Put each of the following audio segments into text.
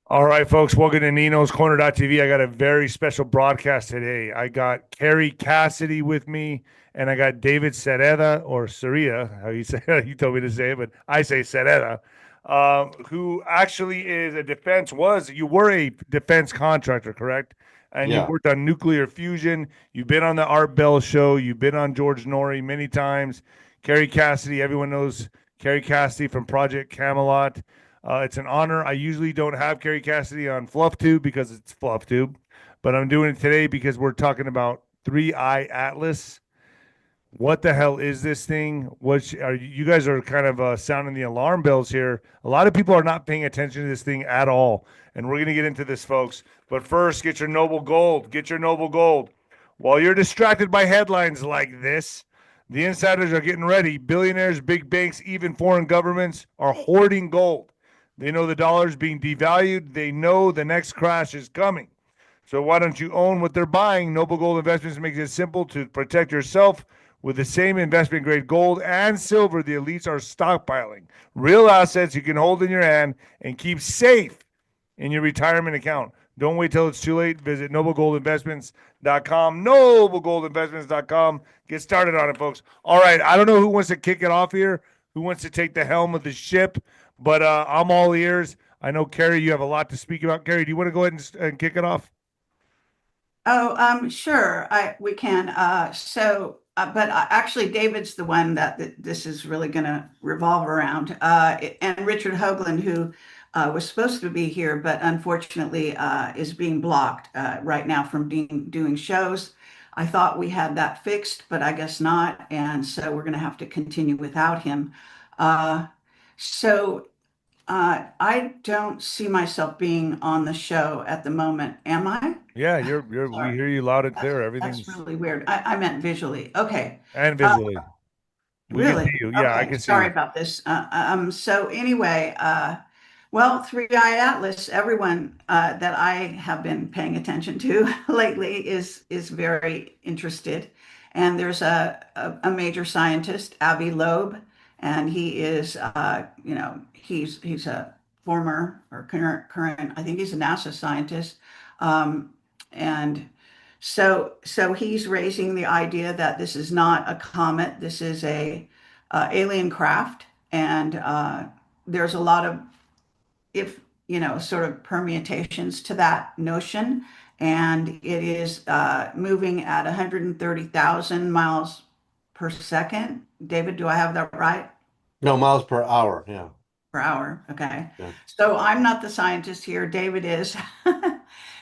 All right, folks, welcome to Nino's Corner.tv. I got a very special broadcast today. I got Carrie Cassidy with me, and I got David Sereda, or Saria, how you say it. You told me to say it, but I say Sereda, who actually is a you were a defense contractor, correct? And you Yeah. worked on nuclear fusion. You've been on the Art Bell show. You've been on George Norrie many times. Carrie Cassidy, everyone knows Carrie Cassidy from Project Camelot. It's an honor. I usually don't have Carrie Cassidy on FluffTube because it's FluffTube, but I'm doing it today because we're talking about Three Eye Atlas. What the hell is this thing? You guys are kind of sounding the alarm bells here. A lot of people are not paying attention to this thing at all, and we're going to get into this, folks. But first, get your noble gold. Get your noble gold. While you're distracted by headlines like this, the insiders are getting ready. Billionaires, big banks, even foreign governments are hoarding gold. They know the dollar is being devalued. They know the next crash is coming. So why don't you own what they're buying? Noble Gold Investments makes it simple to protect yourself with the same investment grade gold and silver the elites are stockpiling. Real assets you can hold in your hand and keep safe in your retirement account. Don't wait till it's too late. Visit noblegoldinvestments.com. Noblegoldinvestments.com. Get started on it, folks. All right. I don't know who wants to kick it off here, who wants to take the helm of the ship, but I'm all ears. I know, Carrie, you have a lot to speak about. Carrie, do you want to go ahead and kick it off? Sure, we can. But actually, David's the one that this is really going to revolve around. And Richard Hoagland, who was supposed to be here, but unfortunately is being blocked right now from doing shows. I thought we had that fixed, but I guess not. And so we're going to have to continue without him. Uh, so I don't see myself being on the show at the moment, am I? Yeah, you're. We Sorry. hear you loud and That's clear. that's Everything's really weird. I meant visually. Okay. and Uh, visually. We can see really? you. Yeah, I Okay. can see Sorry you. about this. So anyway, well, Three Eye Atlas, everyone that I have been paying attention to lately is very interested. And there's a major scientist, Avi Loeb, and he is, he's a former or current, I think he's a NASA scientist. And so he's raising the idea that this is not a comet, this is a alien craft, and there's a lot of if sort of permutations to that notion, and it is moving at 130,000 miles per second. David, do I have that right? No, miles per hour. Yeah. Per hour. Okay. Yeah. So I'm not the scientist here. David is.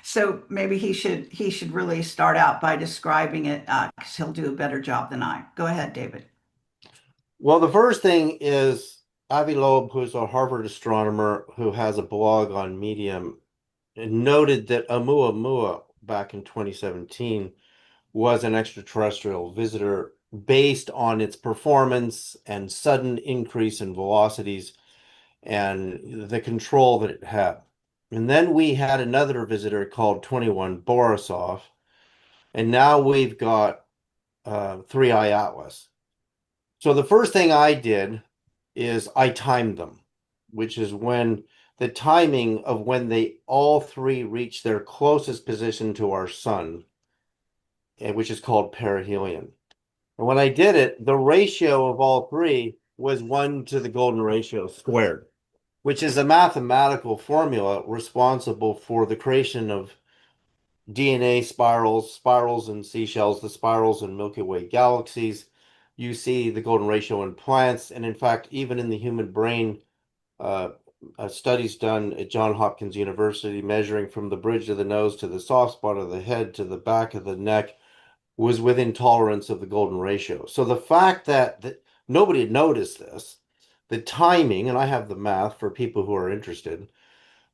So maybe he should really start out by describing it because he'll do a better job than I. Go ahead, David. Well, the first thing is Avi Loeb, who's a Harvard astronomer who has a blog on Medium, noted that Oumuamua back in 2017 was an extraterrestrial visitor based on its performance and sudden increase in velocities and the control that it had. And then we had another visitor called 21 Borisov, and now we've got Three Eye Atlas. So the first thing I did is I timed them, which is when the timing of when they all three reach their closest position to our sun, which is called perihelion. And when I did it, the ratio of all three was 1 to the golden ratio squared, which is a mathematical formula responsible for the creation of DNA spirals, spirals in seashells, the spirals in Milky Way galaxies. You see the golden ratio in plants, and in fact, even in the human brain, uh, studies done at Johns Hopkins University measuring from the bridge of the nose to the soft spot of the head to the back of the neck was within tolerance of the golden ratio. So the fact that nobody had noticed this, the timing, and I have the math for people who are interested,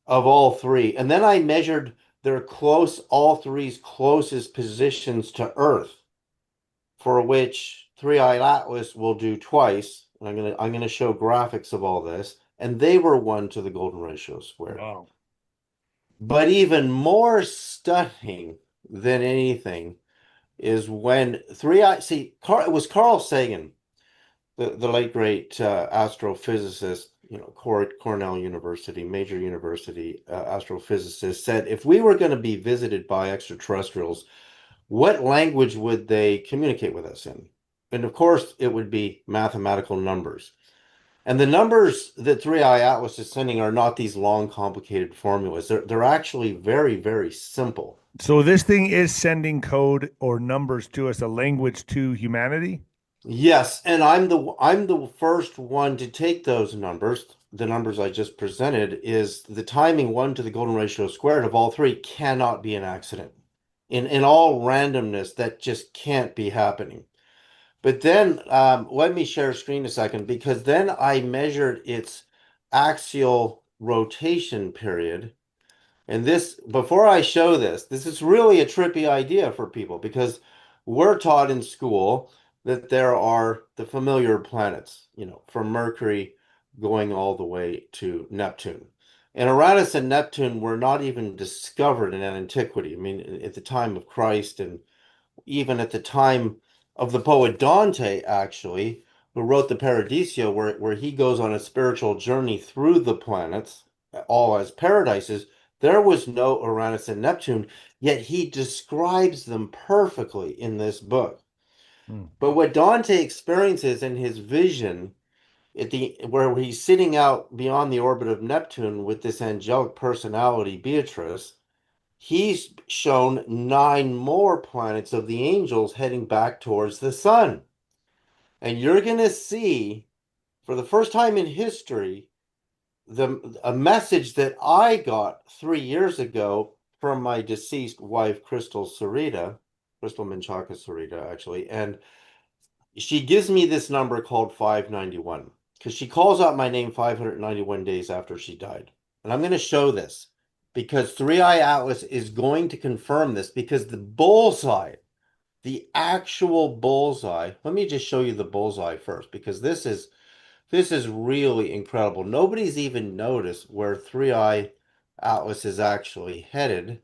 of all three. And then I measured all three's closest positions to Earth, for which Three-Eyed Atlas will do twice. And I'm gonna show graphics of all this, and they were 1 to the golden ratio squared. Wow. But even more stunning than anything is when it was Carl Sagan, the late great astrophysicist. Cornell University, major university astrophysicist, said if we were going to be visited by extraterrestrials, what language would they communicate with us in? And of course, it would be mathematical numbers. And the numbers that 3i Atlas is sending are not these long, complicated formulas. They're actually very, very simple. So this thing is sending code or numbers to us, a language to humanity. Yes, and I'm the first one to take those numbers. The numbers I just presented is the timing 1 to the golden ratio squared of all three cannot be an accident. In all randomness, that just can't be happening. But then let me share screen a second because then I measured its axial rotation period. And this, before I show this, this is really a trippy idea for people because we're taught in school that there are the familiar planets, from Mercury going all the way to Neptune. And Uranus and Neptune were not even discovered in antiquity. I mean, at the time of Christ and even at the time of the poet Dante, actually, who wrote the Paradiso, where he goes on a spiritual journey through the planets, all as paradises, there was no Uranus and Neptune, yet he describes them perfectly in this book. Hmm. But what Dante experiences in his vision where he's sitting out beyond the orbit of Neptune with this angelic personality, Beatrice, he's shown 9 more planets of the angels heading back towards the sun. And you're going to see, for the first time in history, a message that I got 3 years ago from my deceased wife, Crystal Menchaca Sarita, actually. And she gives me this number called 591 because she calls out my name 591 days after she died. And I'm going to show this because 3i Atlas is going to confirm this because the bullseye, the actual bullseye, let me just show you the bullseye first because this is really incredible. Nobody's even noticed where 3i Atlas is actually headed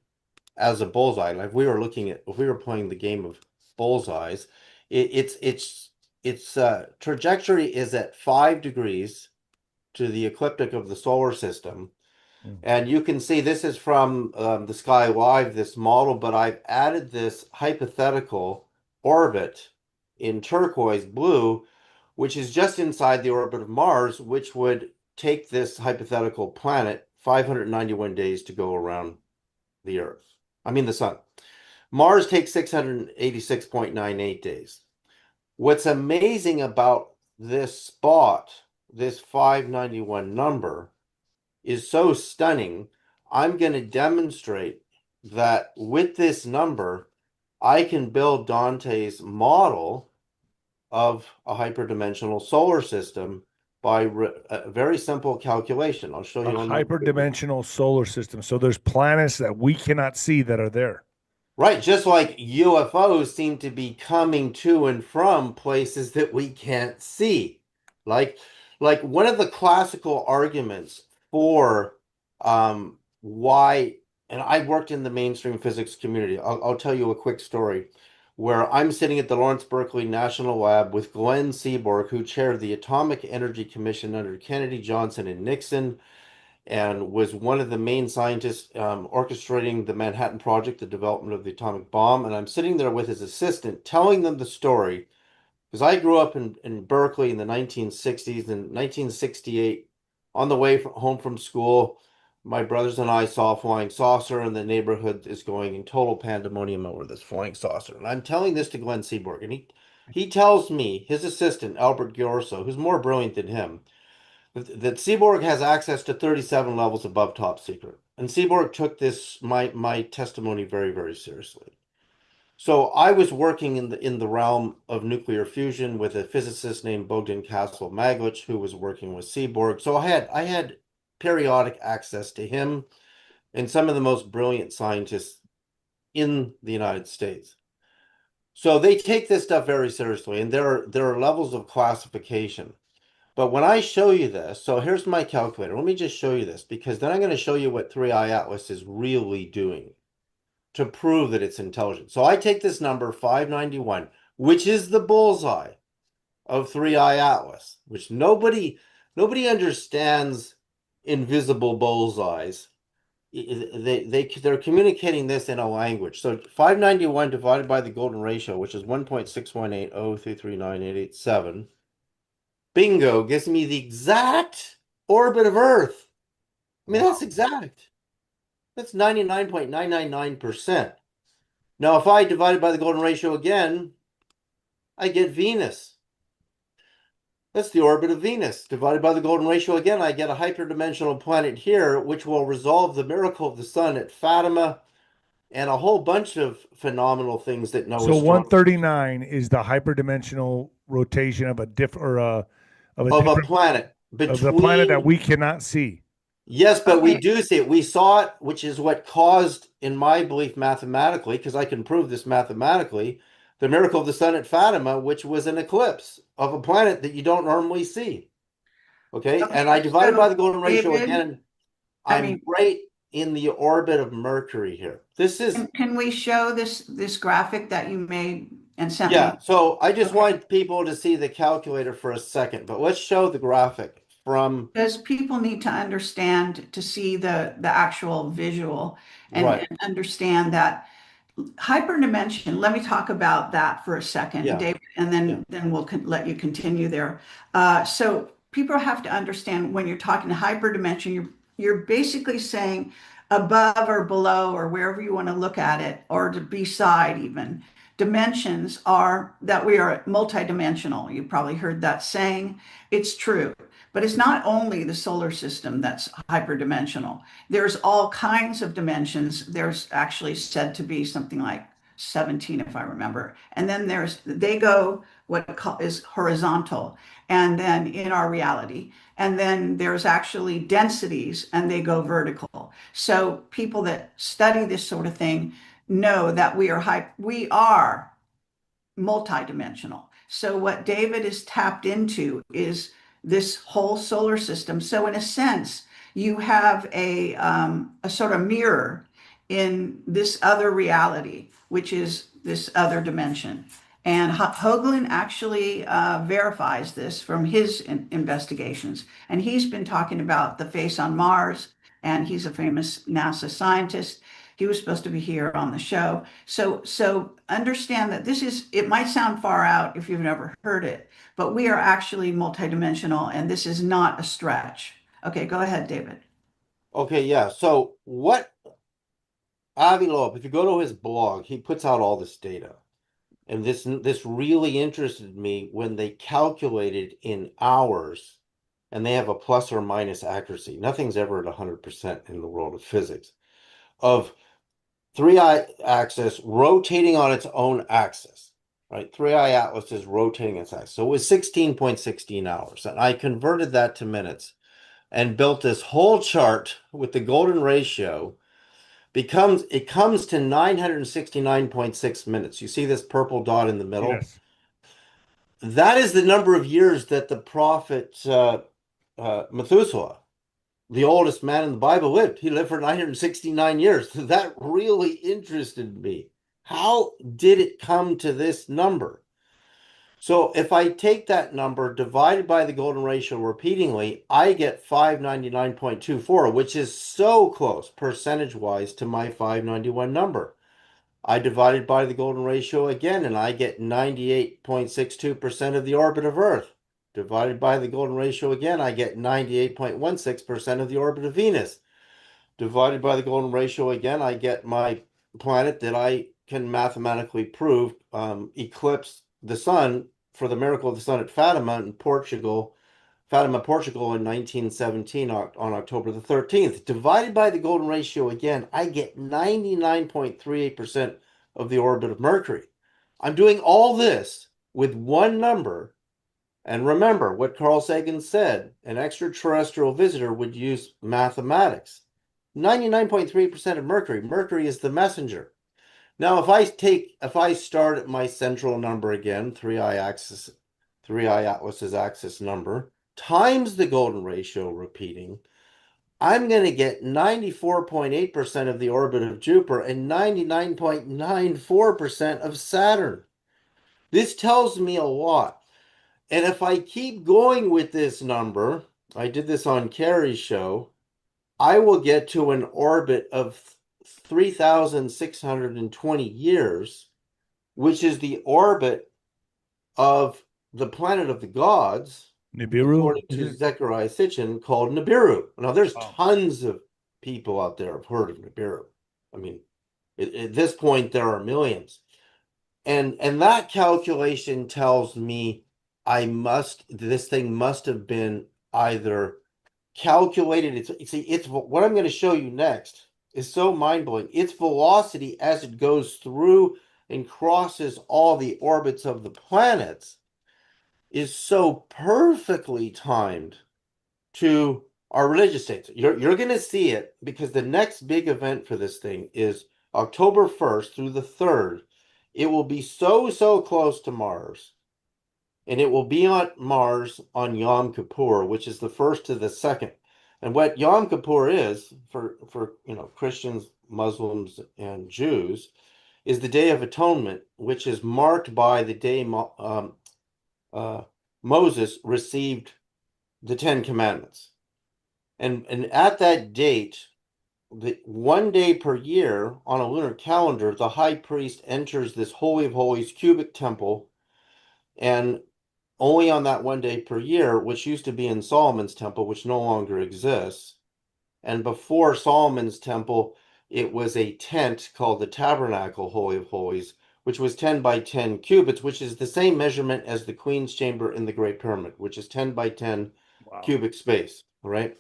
as a bullseye. Like if we were playing the game of bullseyes, its trajectory is at 5 degrees to the ecliptic of the solar system. Mm. And you can see this is from the Sky Live, this model, but I've added this hypothetical orbit in turquoise blue, which is just inside the orbit of Mars, which would take this hypothetical planet 591 days to go around the Earth. I mean, the sun. Mars takes 686.98 days. What's amazing about this spot, this 591 number, is so stunning. I'm going to demonstrate that with this number, I can build Dante's model of a hyperdimensional solar system by a very simple calculation. I'll show A you on my hyperdimensional solar system. So there's planets that we cannot see that are there. Right, just like UFOs seem to be coming to and from places that we can't see. Like like one of the classical arguments for why, and I worked in the mainstream physics community. I'll tell you a quick story where I'm sitting at the Lawrence Berkeley National Lab with Glenn Seaborg, who chaired the Atomic Energy Commission under Kennedy, Johnson, and Nixon and was one of the main scientists orchestrating the Manhattan Project, the development of the atomic bomb. And I'm sitting there with his assistant telling them the story because I grew up in Berkeley in the 1960s. In 1968, on the way home from school, my brothers and I saw a flying saucer, and the neighborhood is going in total pandemonium over this flying saucer. And I'm telling this to Glenn Seaborg, and he tells me, his assistant, Albert Giorso, who's more brilliant than him, that Seaborg has access to 37 levels above top secret. And Seaborg took my testimony very, very seriously. So I was working in the realm of nuclear fusion with a physicist named Bogdan Castle Maglich, who was working with Seaborg. So I had periodic access to him and some of the most brilliant scientists in the United States. So they take this stuff very seriously, and there are levels of classification. But when I show you this, so here's my calculator. Let me just show you this because then I'm going to show you what 3i Atlas is really doing to prove that it's intelligent. So I take this number 591, which is the bullseye of 3i Atlas, which nobody Nobody understands invisible bullseyes. They're communicating this in a language. So 591 divided by the golden ratio, which is 1.61803398887, bingo, gives me the exact orbit of Earth. I mean, that's Wow. exact. That's 99.999%. Now, if I divide it by the golden ratio again, I get Venus. That's the orbit of Venus. Divided by the golden ratio again, I get a hyperdimensional planet here, which will resolve the miracle of the sun at Fatima and a whole bunch of phenomenal things that no So astronomer 139 is the hyperdimensional rotation of a of a different planet of the planet that between. we cannot see. Yes, but we Okay, do see it. We saw it, which is what caused, in my belief, mathematically, because I can prove this mathematically, the miracle of the sun at Fatima, which was an eclipse of a planet that you don't normally see. Okay, and I okay. divided by So the golden ratio David, again. I I'm mean, right in the orbit of Mercury here. This is, can we show this graphic that you made and sent yeah. me? So I just Okay. want people to see the calculator for a second, but let's show the graphic from, Because people need to understand to see the actual visual right. and understand that hyperdimension. Let me talk about that for a second, Yeah, David, and yeah. then we'll let you continue there. So people have to understand when you're talking hyperdimension, you're basically saying above or below or wherever you want to look at it, or to beside even. Dimensions are that we are multidimensional. You probably heard that saying. It's true. But it's not only the solar system that's hyperdimensional. There's all kinds of dimensions. There's actually said to be something like 17, if I remember. And then they go is horizontal, and then in our reality. And then there's actually densities, and they go vertical. So people that study this sort of thing know that we are multidimensional. So what David is tapped into is this whole solar system. So in a sense, you have a sort of mirror in this other reality, which is this other dimension. And Hoagland actually verifies this from his investigations. And he's been talking about the face on Mars, and he's a famous NASA scientist. He was supposed to be here on the show. So understand that it might sound far out if you've never heard it, but we are actually multidimensional, and this is not a stretch. Okay, go ahead, David. Okay, yeah. So what Avi Loeb, if you go to his blog, he puts out all this data. And this really interested me when they calculated in hours, and they have a plus or minus accuracy. Nothing's ever at 100% in the world of physics. Of three-eye axis rotating on its own axis, right? Three-eye atlas is rotating its axis. So it was 16.16 hours. And I converted that to minutes and built this whole chart with the golden ratio. It comes to 969.6 minutes. You see this purple dot in the middle? Yes. That is the number of years that the prophet Methuselah, the oldest man in the Bible, lived. He lived for 969 years. That really interested me. How did it come to this number? So if I take that number divided by the golden ratio repeatedly, I get 599.24, which is so close percentage-wise to my 591 number. I divide it by the golden ratio again, and I get 98.62% of the orbit of Earth. Divided by the golden ratio again, I get 98.16% of the orbit of Venus. Divided by the golden ratio again, I get my planet that I can mathematically prove eclipsed the sun for the miracle of the sun at Fatima in Portugal, Fatima, Portugal in 1917 on October the 13th. Divided by the golden ratio again, I get 99.38% of the orbit of Mercury. I'm doing all this with one number. And remember what Carl Sagan said, an extraterrestrial visitor would use mathematics. 99.3% of Mercury. Mercury is the messenger. Now, if I start at my central number again, three eye atlas's axis number, times the golden ratio repeating, I'm going to get 94.8% of the orbit of Jupiter and 99.94% of Saturn. This tells me a lot. And if I keep going with this number, I did this on Carrie's show. I will get to an orbit of 3,620 years, which is the orbit of the planet of the gods, Nibiru, according is to it? Zechariah Sitchin, called Nibiru. Now, there's Oh, tons of people out there have heard of Nibiru. I mean, at this point, there are millions. And that calculation tells me this thing must have been either calculated. It's what I'm going to show you next is so mind-blowing. Its velocity as it goes through and crosses all the orbits of the planets is so perfectly timed to our religious states. You're going to see it because the next big event for this thing is October 1st through the 3rd. It will be so close to Mars, and it will be on Mars on Yom Kippur, which is the first to the second. And what Yom Kippur is for Christians, Muslims, and Jews is the Day of Atonement, which is marked by the day uh, Moses received the Ten Commandments. And at that date, the 1 day per year on a lunar calendar, the high priest enters this Holy of Holies cubic temple, and only on that 1 day per year, which used to be in Solomon's temple, which no longer exists. And before Solomon's temple, it was a tent called the Tabernacle Holy of Holies, which was 10 by 10 cubits, which is the same measurement as the Queen's Chamber in the Great Pyramid, which is 10 by 10 wow. cubic space, right?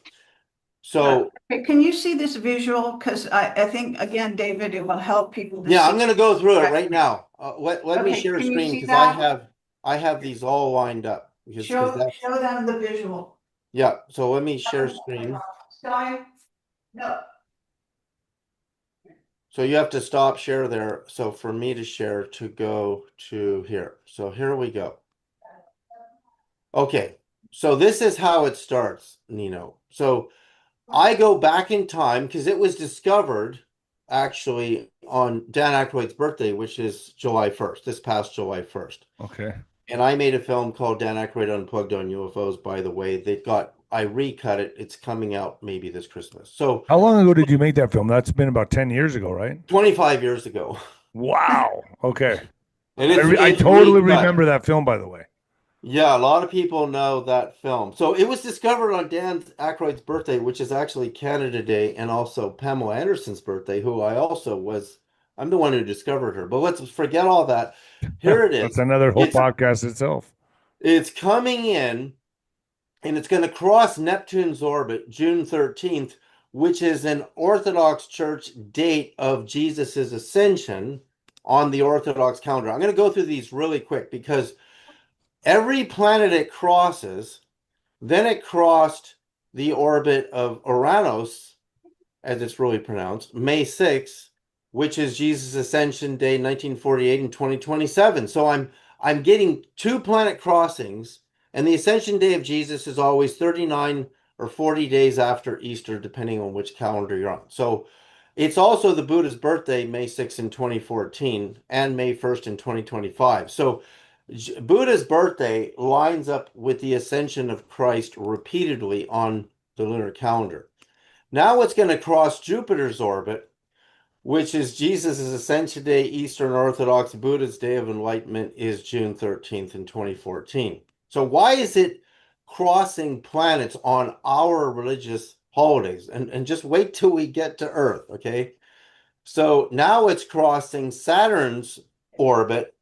So, Can you see this visual? Because I think, again, David, it will help people to yeah, see. I'm going to go through it right now. Let me Okay, share a can you screen see because that? I have these all lined up because that's Show them the visual. yeah. So let me share screen. Sky? No. So you have to stop share there. So for me to share to go to here. So here we go. Okay. So this is how it starts, Nino. So I go back in time because it was discovered actually on Dan Aykroyd's birthday, which is July 1st, this past July 1st. Okay. And I made a film called Dan Aykroyd Unplugged on UFOs, by the way. I recut it. It's coming out maybe this Christmas. So How long ago did you make that film? That's been about 10 years ago, right? 25 years ago. Wow. Okay. And I it's totally recut. remember that film, by the way. Yeah, a lot of people know that film. So it was discovered on Dan Aykroyd's birthday, which is actually Canada Day, and also Pamela Anderson's birthday, who I'm the one who discovered her. But let's forget all that. Here it That's is. another whole It's podcast itself. it's coming in, and it's going to cross Neptune's orbit June 13th, which is an Orthodox Church date of Jesus's ascension on the Orthodox calendar. I'm going to go through these really quick because every planet it crosses, then it crossed the orbit of Uranus, as it's really pronounced, May 6th, which is Jesus' Ascension Day, 1948 and 2027. So I'm getting two planet crossings, and the Ascension Day of Jesus is always 39 or 40 days after Easter, depending on which calendar you're on. So it's also the Buddha's birthday, May 6th in 2014, and May 1st in 2025. So Buddha's birthday lines up with the ascension of Christ repeatedly on the lunar calendar. Now it's going to cross Jupiter's orbit, which is Jesus' Ascension Day, Eastern Orthodox. Buddha's Day of Enlightenment is June 13th in 2014. So why is it crossing planets on our religious holidays? And just wait till we get to Earth, okay? So now it's crossing Saturn's orbit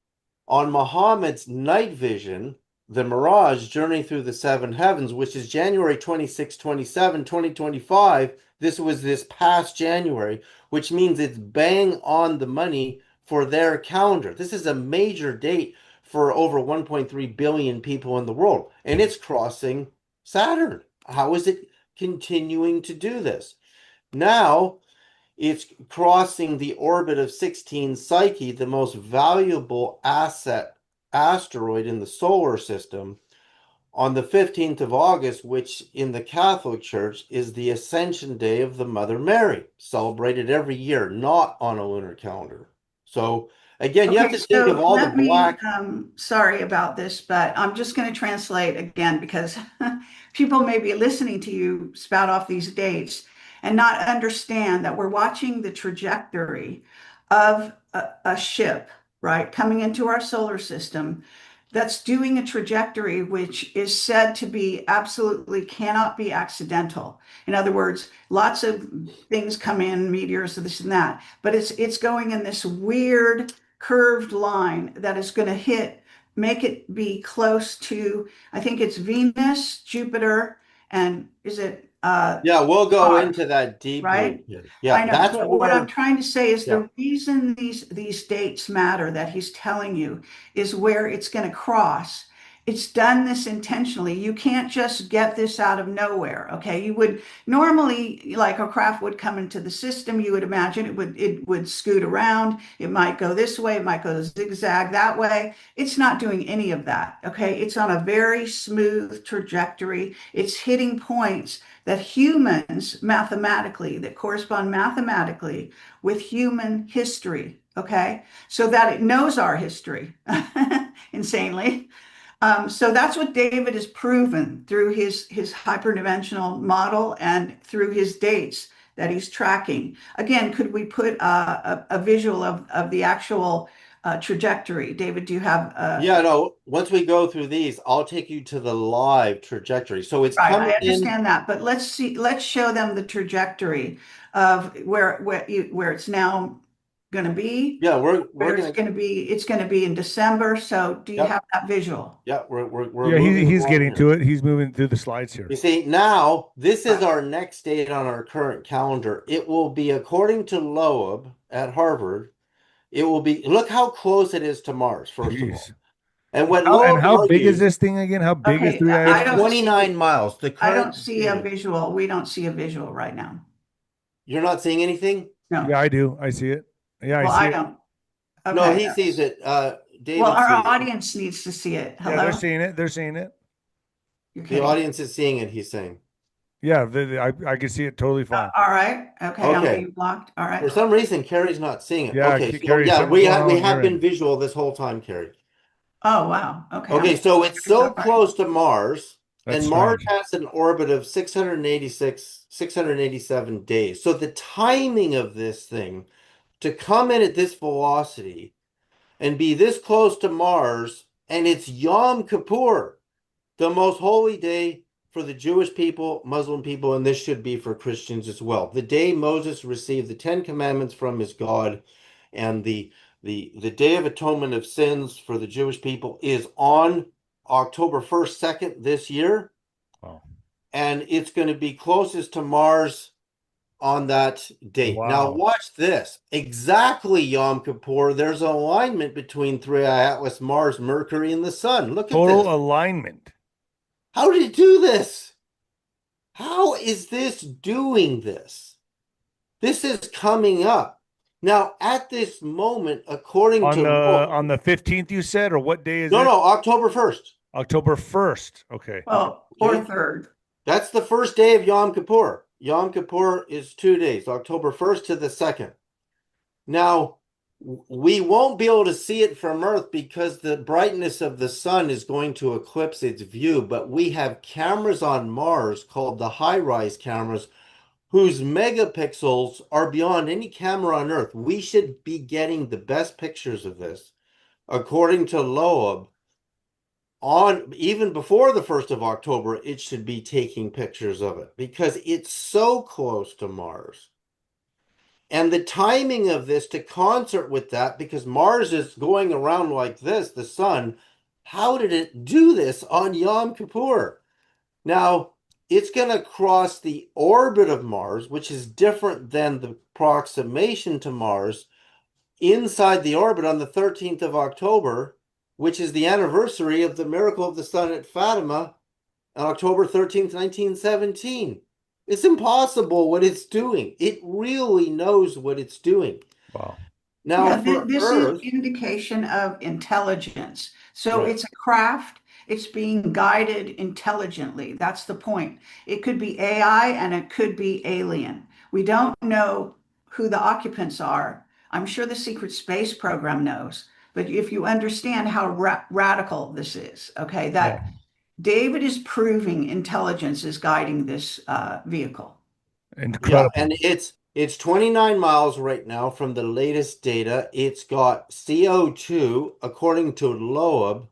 on Muhammad's night vision, the Mirage Journey Through the Seven Heavens, which is January 26, 27, 2025. This was this past January, which means it's bang on the money for their calendar. This is a major date for over 1.3 billion people in the world, and it's crossing Saturn. How is it continuing to do this? Now, it's crossing the orbit of 16 Psyche, the most valuable asteroid in the solar system, on the 15th of August, which in the Catholic Church is the Ascension Day of the Mother Mary, celebrated every year, not on a lunar calendar. So Again, you have Okay, to think of so all the let me, black. sorry about this, but I'm just going to translate again because people may be listening to you spout off these dates and not understand that we're watching the trajectory of a ship, right, coming into our solar system that's doing a trajectory which is said to be absolutely cannot be accidental. In other words, lots of things come in, meteors, this and that, but it's going in this weird curved line that is going to make it be close to, I think it's Venus, Jupiter, and is it Yeah, we'll go Mars, into that deeply. right? Yeah, I know, that's but what I'm where, trying to say is yeah. the reason these dates matter that he's telling you is where it's going to cross. It's done this intentionally. You can't just get this out of nowhere, okay? You would normally, like a craft would come into the system, you would imagine it would scoot around. It might go this way, it might go zigzag that way. It's not doing any of that, okay? It's on a very smooth trajectory. It's hitting points that humans mathematically, that correspond mathematically with human history, okay? So that it knows our history, insanely. So that's what David has proven through his hyperdimensional model and through his dates that he's tracking. Again, could we put a visual of the actual trajectory? David, do you have Yeah, no, once we go through these, I'll take you to the live trajectory. So it's right, I coming in. understand that, but let's show them the trajectory of where it's now going to be, Yeah, we're where gonna. it's going to be in December. So do you Yep, have that visual? yeah, we're Yeah, moving he's along getting here. to it. He's moving through the slides here. You see, now this is Right. our next date on our current calendar. It will be, according to Loeb at Harvard, it will be, look how close it is to Mars, first of all. Jeez. And what And Loeb how big is argues, this thing again? How big is Okay, 3IX? I it's don't 29 see miles. The I current don't see a data. visual. We don't see a visual right now. You're not seeing anything? No. Yeah, I do. I see it. Yeah, I Well, see I it. don't. No, Okay. he sees it. Well, David our sees it. audience needs to see it. Yeah, they're Hello? seeing it. They're seeing it. You're The kidding. audience is seeing it, he's saying. Yeah, I can see it totally fine. All right. Okay, I'm Okay. being blocked. All For right. some reason, Carrie's not seeing it. Yeah, Okay, so Carrie, yeah, something's going on we on have your been end. visual this whole time, Carrie. Oh, wow. Okay, Okay, so it's it's so all right. close to Mars, That's and Mars strange. has an orbit of 687 days. So the timing of this thing to come in at this velocity and be this close to Mars, and it's Yom Kippur, the most holy day for the Jewish people, Muslim people, and this should be for Christians as well. The day Moses received the Ten Commandments from his God, and the Day of Atonement of Sins for the Jewish people is on October 1st, 2nd this year, Wow. and it's going to be closest to Mars on that date. Now Wow. watch this. Exactly Yom Kippur. There's an alignment between 3i Atlas, Mars, Mercury, and the Sun. Look at this. Total alignment. How did it do this? How is this doing this? This is coming up. Now, at this moment, according to On the 15th, you said, or what day is no, it? no, October 1st. October 1st. Okay. Well, or Okay. third. That's the first day of Yom Kippur. Yom Kippur is 2 days, October 1st to the 2nd. Now, we won't be able to see it from Earth because the brightness of the sun is going to eclipse its view, but we have cameras on Mars called the high-rise cameras whose megapixels are beyond any camera on Earth. We should be getting the best pictures of this, according to Loeb. On even before the 1st of October, it should be taking pictures of it because it's so close to Mars. And the timing of this to concert with that, because Mars is going around like this, the sun, how did it do this on Yom Kippur? Now, it's going to cross the orbit of Mars, which is different than the approximation to Mars, inside the orbit on the 13th of October, which is the anniversary of the miracle of the sun at Fatima on October 13th, 1917. It's impossible what it's doing. It really knows what it's doing. Wow. Now, Yeah, for this is Earth, indication of intelligence. So right. it's a craft. It's being guided intelligently. That's the point. It could be AI and it could be alien. We don't know who the occupants are. I'm sure the secret space program knows, but if you understand how radical this is, okay, Yeah. that David is proving intelligence is guiding this vehicle. Yeah, Incredible. and it's 29 miles right now from the latest data. It's got CO2, according to Loeb,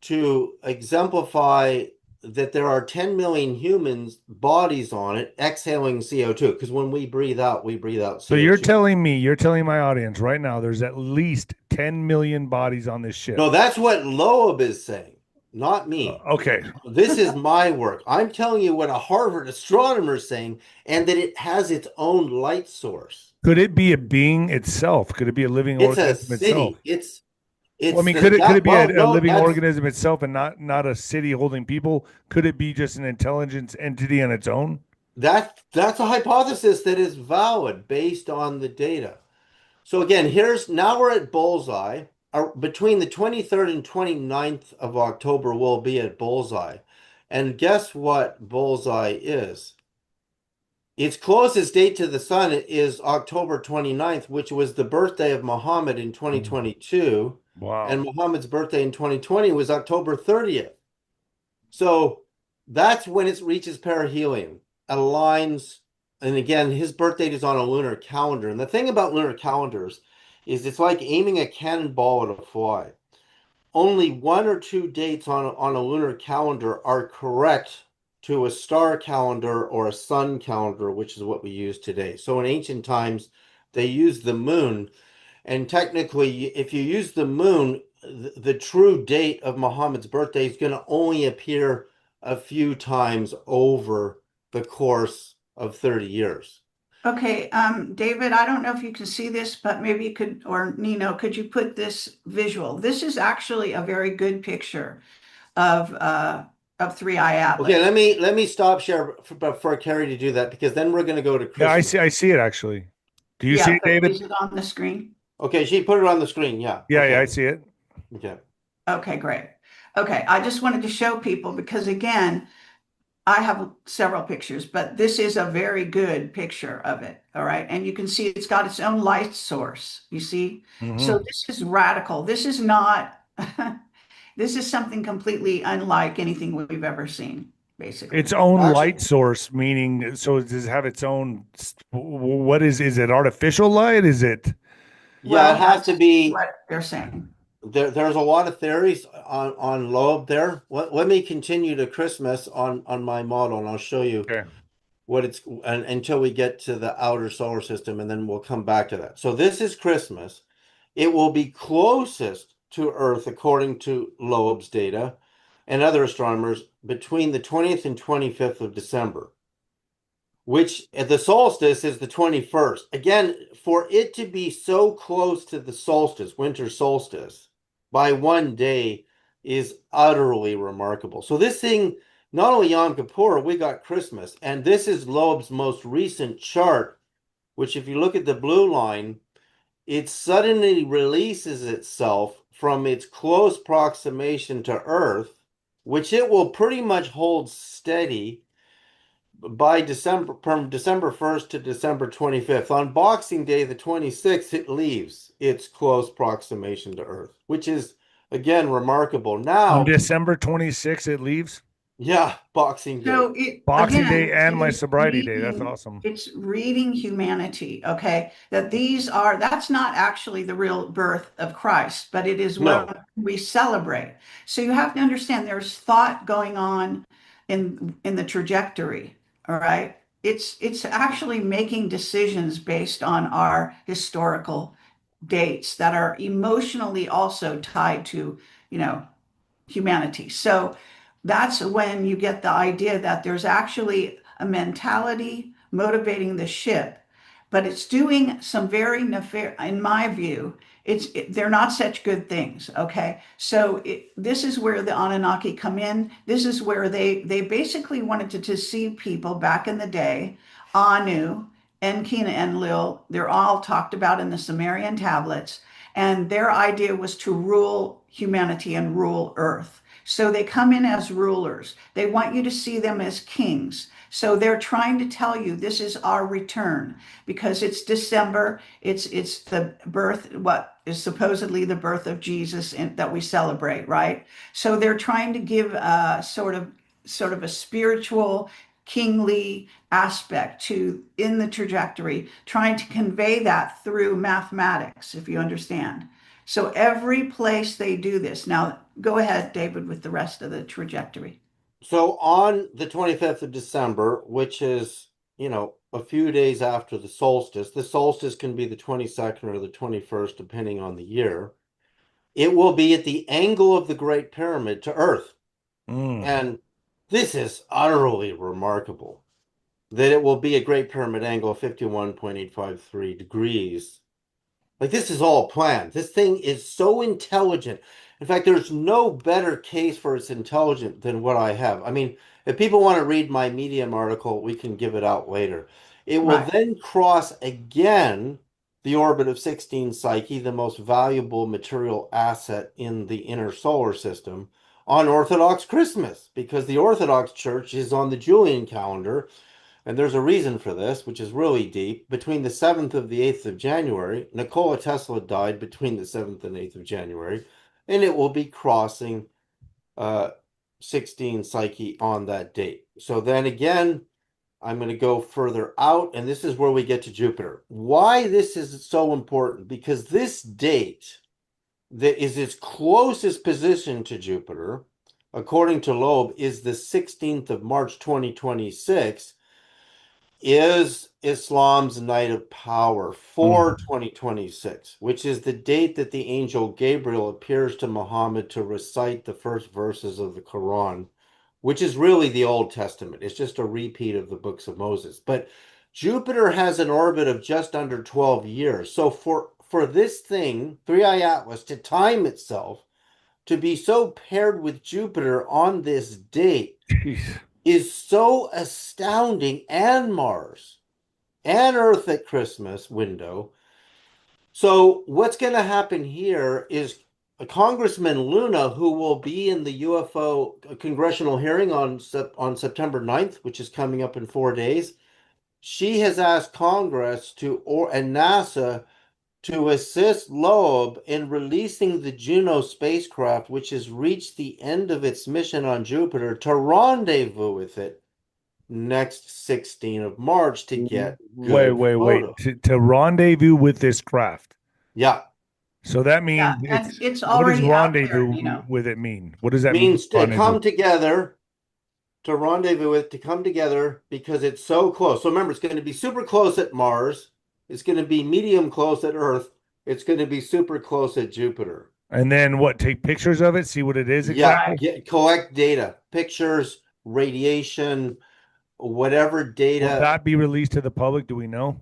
to exemplify that there are 10 million humans bodies on it exhaling CO2 because when we breathe out So you're CO2. telling me, you're telling my audience right now, there's at least 10 million bodies on this ship. No, that's what Loeb is saying, not me. Okay. This is my work. I'm telling you what a Harvard astronomer is saying and that it has its own light source. Could it be a being itself? Could it be a living It's a organism itself? city. It's Well, I it's mean, could it that be well, a no, living that's organism itself and not a city holding people? Could it be just an intelligence entity on its own? that's a hypothesis that is valid based on the data. So again, here's now we're at Bullseye. Between the 23rd and 29th of October, we'll be at Bullseye. And guess what Bullseye is? Its closest date to the sun is October 29th, which was the birthday of Muhammad in 2022. Wow. And Muhammad's birthday in 2020 was October 30th. So that's when it reaches perihelion, aligns, and again, his birth date is on a lunar calendar. And the thing about lunar calendars is it's like aiming a cannonball at a fly. Only one or two dates on a lunar calendar are correct to a star calendar or a sun calendar, which is what we use today. So in ancient times, they used the moon, and technically, if you use the moon, the true date of Muhammad's birthday is going to only appear a few times over the course of 30 years. Okay, David, I don't know if you can see this, but maybe you could, or Nino, could you put this visual? This is actually a very good picture of Three Eye Okay, Atlas. let me stop share for Carrie to do that because then we're going to go to Yeah, Christmas. I see it actually. Do you see Yeah, it, but David? is it on the screen? Okay, she put it on the screen. Yeah. Yeah, Okay. I see it. Okay. Okay, great. Okay, I just wanted to show people because again, I have several pictures, but this is a very good picture of it. All right. And you can see it's got its own light source. You see? So Hmm. this is radical. This is not, this is something completely unlike anything we've ever seen, Its basically. own light Actually, source, meaning, so does it have its own, what is it artificial light? Is it? yeah, it Well, has to that's be. what they're saying. There's a lot of theories on Loeb there. Let me continue to Christmas on my model, and I'll show you Okay. what it's and until we get to the outer solar system, and then we'll come back to that. So this is Christmas. It will be closest to Earth according to Loeb's data and other astronomers between the 20th and 25th of December, which at the solstice is the 21st. Again, for it to be so close to the solstice, winter solstice, by one day is utterly remarkable. So this thing, not only Yom Kippur, we got Christmas, and this is Loeb's most recent chart, which if you look at the blue line, it suddenly releases itself from its close proximation to Earth, which it will pretty much hold steady by December, from December 1st to December 25th. On Boxing Day, the 26th, it leaves its close proximation to Earth, which is again remarkable. On Now, December 26th, it leaves. yeah, Boxing Day. So it Boxing Day again, and my sobriety day. That's awesome. it's reading humanity, okay? That these are that's not actually the real birth of Christ, but it is No, what we celebrate. So you have to understand there's thought going on in the trajectory, all right? It's actually making decisions based on our historical dates that are emotionally also tied to, you know, humanity. So that's when you get the idea that there's actually a mentality motivating the ship, but it's doing some very nefarious, in my view, they're not such good things. Okay, so this is where the Anunnaki come in. This is where they basically wanted to deceive people back in the day. Anu, Enki, and Enlil, they're all talked about in the Sumerian tablets, and their idea was to rule humanity and rule Earth. So they come in as rulers. They want you to see them as kings. So they're trying to tell you this is our return because it's December. It's the birth, what is supposedly the birth of Jesus that we celebrate, right? So they're trying to give sort of a spiritual, kingly aspect to in the trajectory, trying to convey that through mathematics, if you understand. So every place they do this. Now, go ahead, David, with the rest of the trajectory. So on the 25th of December, which is, a few days after the solstice can be the 22nd or the 21st, depending on the year. It will be at the angle of the Great Pyramid to Earth. Mm. And this is utterly remarkable that it will be a Great Pyramid angle of 51.853 degrees. Like, this is all planned. This thing is so intelligent. In fact, there's no better case for its intelligent than what I have. I mean, if people want to read my Medium article, we can give it out later. It will Right. then cross again the orbit of 16 Psyche, the most valuable material asset in the inner solar system, on Orthodox Christmas, because the Orthodox Church is on the Julian calendar, and there's a reason for this, which is really deep. Between the 7th of the 8th of January, Nikola Tesla died between the 7th and 8th of January, and it will be crossing 16 Psyche on that date. So then again, I'm going to go further out, and this is where we get to Jupiter. Why this is so important? Because this date that is its closest position to Jupiter, according to Loeb, is the 16th of March 2026, is Islam's night of power for Mm. 2026, which is the date that the angel Gabriel appears to Muhammad to recite the first verses of the Quran, which is really the Old Testament. It's just a repeat of the books of Moses. But Jupiter has an orbit of just under 12 years. So for this thing, 3i Atlas, to time itself to be so paired with Jupiter on this date Jeez. is so astounding, and Mars and Earth at Christmas window. So what's going to happen here is Congressman Luna, who will be in the UFO congressional hearing on September 9th, which is coming up in 4 days, she has asked Congress and NASA to assist Loeb in releasing the Juno spacecraft, which has reached the end of its mission on Jupiter, to rendezvous with it next 16th of March to get Wait, good wait, wait. photos. To rendezvous with this craft. Yeah, So that Yeah, means and it's it's what does already out there, rendezvous you know. with it mean? What does that mean? means to Rendezvous. come together, to rendezvous with, to come together because it's so close. So remember, it's going to be super close at Mars. It's going to be medium close at Earth. It's going to be super close at Jupiter. And then what? Take pictures of it, see what it is Yeah, Right. exactly. collect data, pictures, radiation, whatever Will data. that be released to the public? Do we know?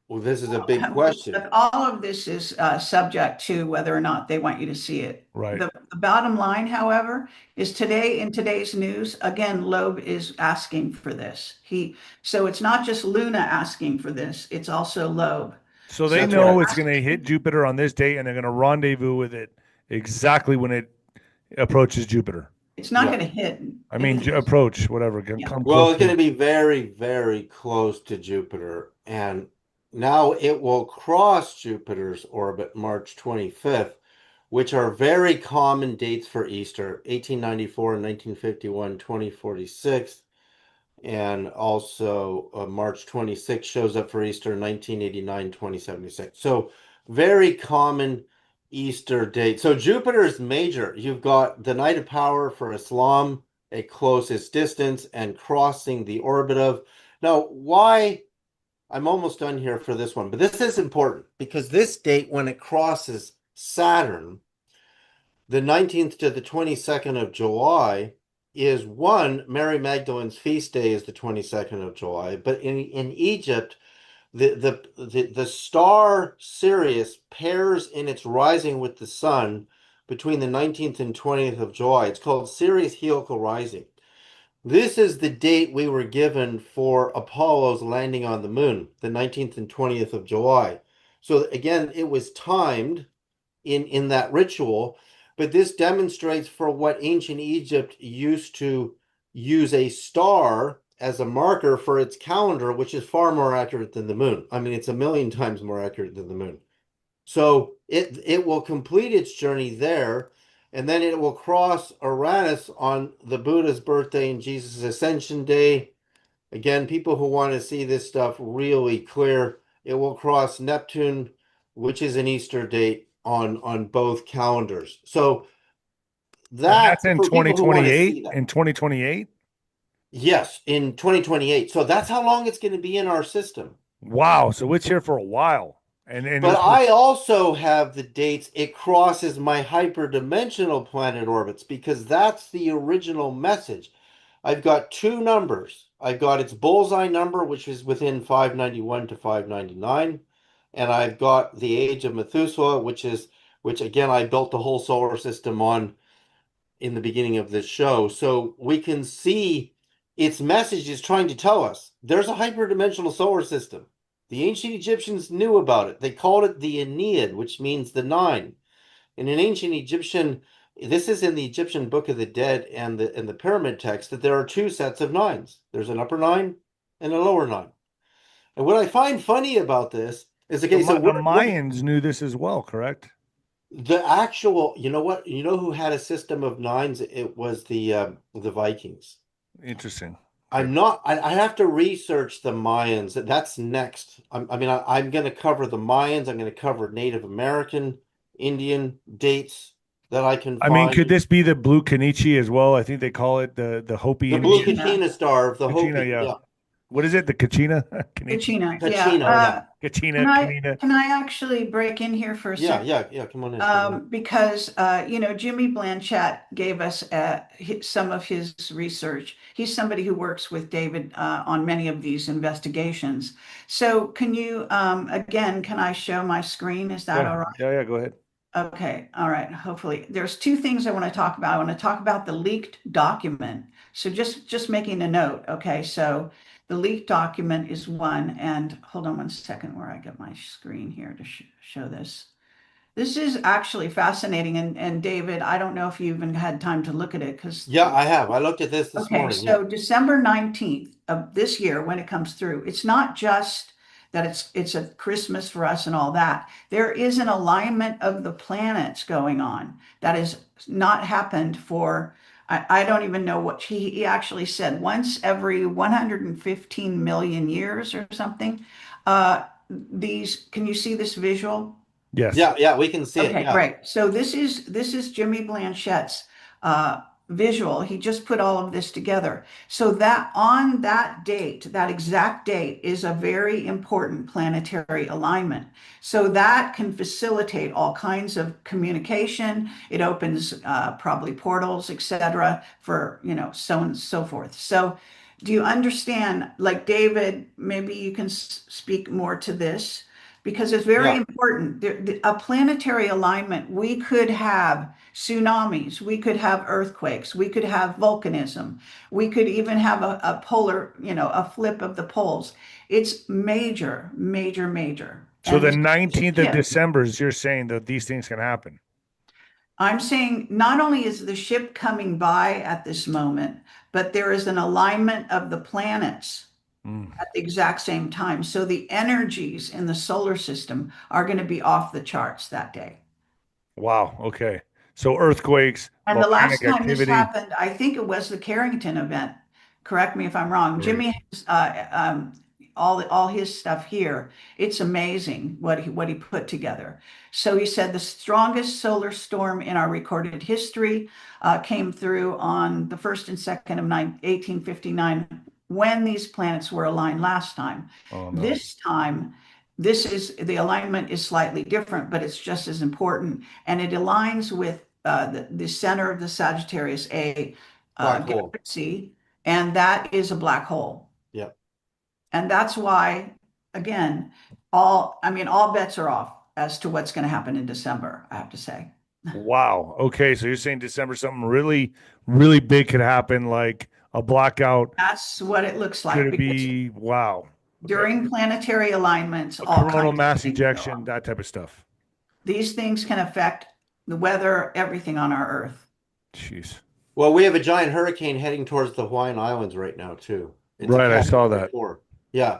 Well, this is a big question. But all of this is subject to whether or not they want you to see it. Right. The bottom line, however, is today in today's news, again, Loeb is asking for this. So it's not just Luna asking for this, it's also Loeb. So So they That's they're know right. it's going to hit Jupiter on this date, and they're going to rendezvous with it exactly when it approaches Jupiter. it's not Yeah. going to hit. I mean, approach, whatever. Yeah. Come Well, close it's going to. to be very, very close to Jupiter. And now it will cross Jupiter's orbit March 25th, which are very common dates for Easter: 1894, 1951, 2046. And also March 26th shows up for Easter, 1989, 2076. So very common Easter date. So Jupiter is major. You've got the night of power for Islam at closest distance and crossing the orbit of. Now, why? I'm almost done here for this one, but this is important because this date, when it crosses Saturn, the 19th to the 22nd of July, is one, Mary Magdalene's feast day is the 22nd of July, but in Egypt, the star Sirius pairs in its rising with the sun between the 19th and 20th of July. It's called Sirius heliacal rising. This is the date we were given for Apollo's landing on the moon, the 19th and 20th of July. So again, it was timed in that ritual, but this demonstrates for what ancient Egypt used to use a star as a marker for its calendar, which is far more accurate than the moon. I mean, it's a million times more accurate than the moon. So it will complete its journey there, and then it will cross Uranus on the Buddha's birthday and Jesus' Ascension Day. Again, people who want to see this stuff really clear, it will cross Neptune, which is an Easter date on both calendars. So And that's that in for people who want to 2028. see that. In 2028. Yes, in 2028. So that's how long it's going to be in our system. Wow. So it's here for a while. And But it's I also have the dates it crosses my hyperdimensional planet orbits because that's the original message. I've got two numbers. I've got its bullseye number, which is within 591 to 599, and I've got the age of Methuselah, which again I built the whole solar system on in the beginning of this show. So we can see its message is trying to tell us there's a hyperdimensional solar system. The ancient Egyptians knew about it. They called it the Aeneid, which means the nine. In an ancient Egyptian, this is in the Egyptian Book of the Dead and the pyramid text, that there are two sets of nines. There's an upper nine and a lower nine. And what I find funny about this is the, okay, so the what Mayans knew this as well, correct? the actual, you know what, you know who had a system of nines? It was the Vikings. Interesting. Okay. I'm not. I have to research the Mayans. That's next. I'm going to cover the Mayans. I'm going to cover Native American, Indian dates that I can I mean, could find. this be the blue Kenichi as well? I think they call it the Hopi The blue Indian. Kachina. Kachina star of the Kachina, Hopi. yeah. Yeah, What is it? The Kachina? Kenichi? Kachina, yeah. Kachina. Yeah, Can Kachina, I Kanina. can I actually break in here for a yeah, second? yeah, yeah. Come on in. Come on in. Because Jimmy Blanchett gave us some of his research. He's somebody who works with David on many of these investigations. So can you again, can I show my screen? Is that Yeah, all right? yeah, yeah. Go ahead. Okay, all right. Hopefully, there's two things I want to talk about. I want to talk about the leaked document. So just making a note. Okay, so the leaked document is one, and hold on one second where I get my screen here to show this. This is actually fascinating. And David, I don't know if you even had time to look at it because, Yeah, I have. I looked at this okay, morning. Yeah, so December 19th of this year, when it comes through, it's not just that it's a Christmas for us and all that. There is an alignment of the planets going on that has not happened for, I don't even know what he actually said, once every 115 million years or something. Can you see this visual? Yes. yeah, yeah. We can see it. Okay, Yeah, great. So this is Jimmy Blanchett's visual. He just put all of this together. So that on that date, that exact date, is a very important planetary alignment. So that can facilitate all kinds of communication. It opens probably portals, etc., for so on and so forth. So do you understand? Like David, maybe you can speak more to this because it's very yeah. important. A planetary alignment, we could have tsunamis, we could have earthquakes, we could have volcanism, we could even have a polar, a flip of the poles. It's major, major, major. So And the this, 19th of yeah, December is you're saying that these things can happen. I'm saying not only is the ship coming by at this moment, but there is an alignment of the planets Mm. at the exact same time. So the energies in the solar system are going to be off the charts that day. Wow. Okay. So earthquakes, And the last volcanic time this activity. happened, I think it was the Carrington event. Correct me if I'm wrong. Right. Jimmy has all his stuff here. It's amazing what he put together. So he said the strongest solar storm in our recorded history came through on the first and second of 1859 when these planets were aligned last time. Oh no. This time, this is the alignment is slightly different, but it's just as important, and it aligns with the center of the Sagittarius A Black hole. galaxy, and that is a black hole. Yeah. And that's why, again, all bets are off as to what's going to happen in December, I have to say. Wow. Okay. So you're saying December something really, really big could happen, like a blackout. That's what it looks Could like it because be wow? Okay. during planetary alignments, A all coronal kinds of mass things go ejection, on. that type of stuff. These things can affect the weather, everything on our Earth. Jeez. Well, we have a giant hurricane heading towards the Hawaiian Islands right now too. It's a Right, I saw category that. 4. Yeah.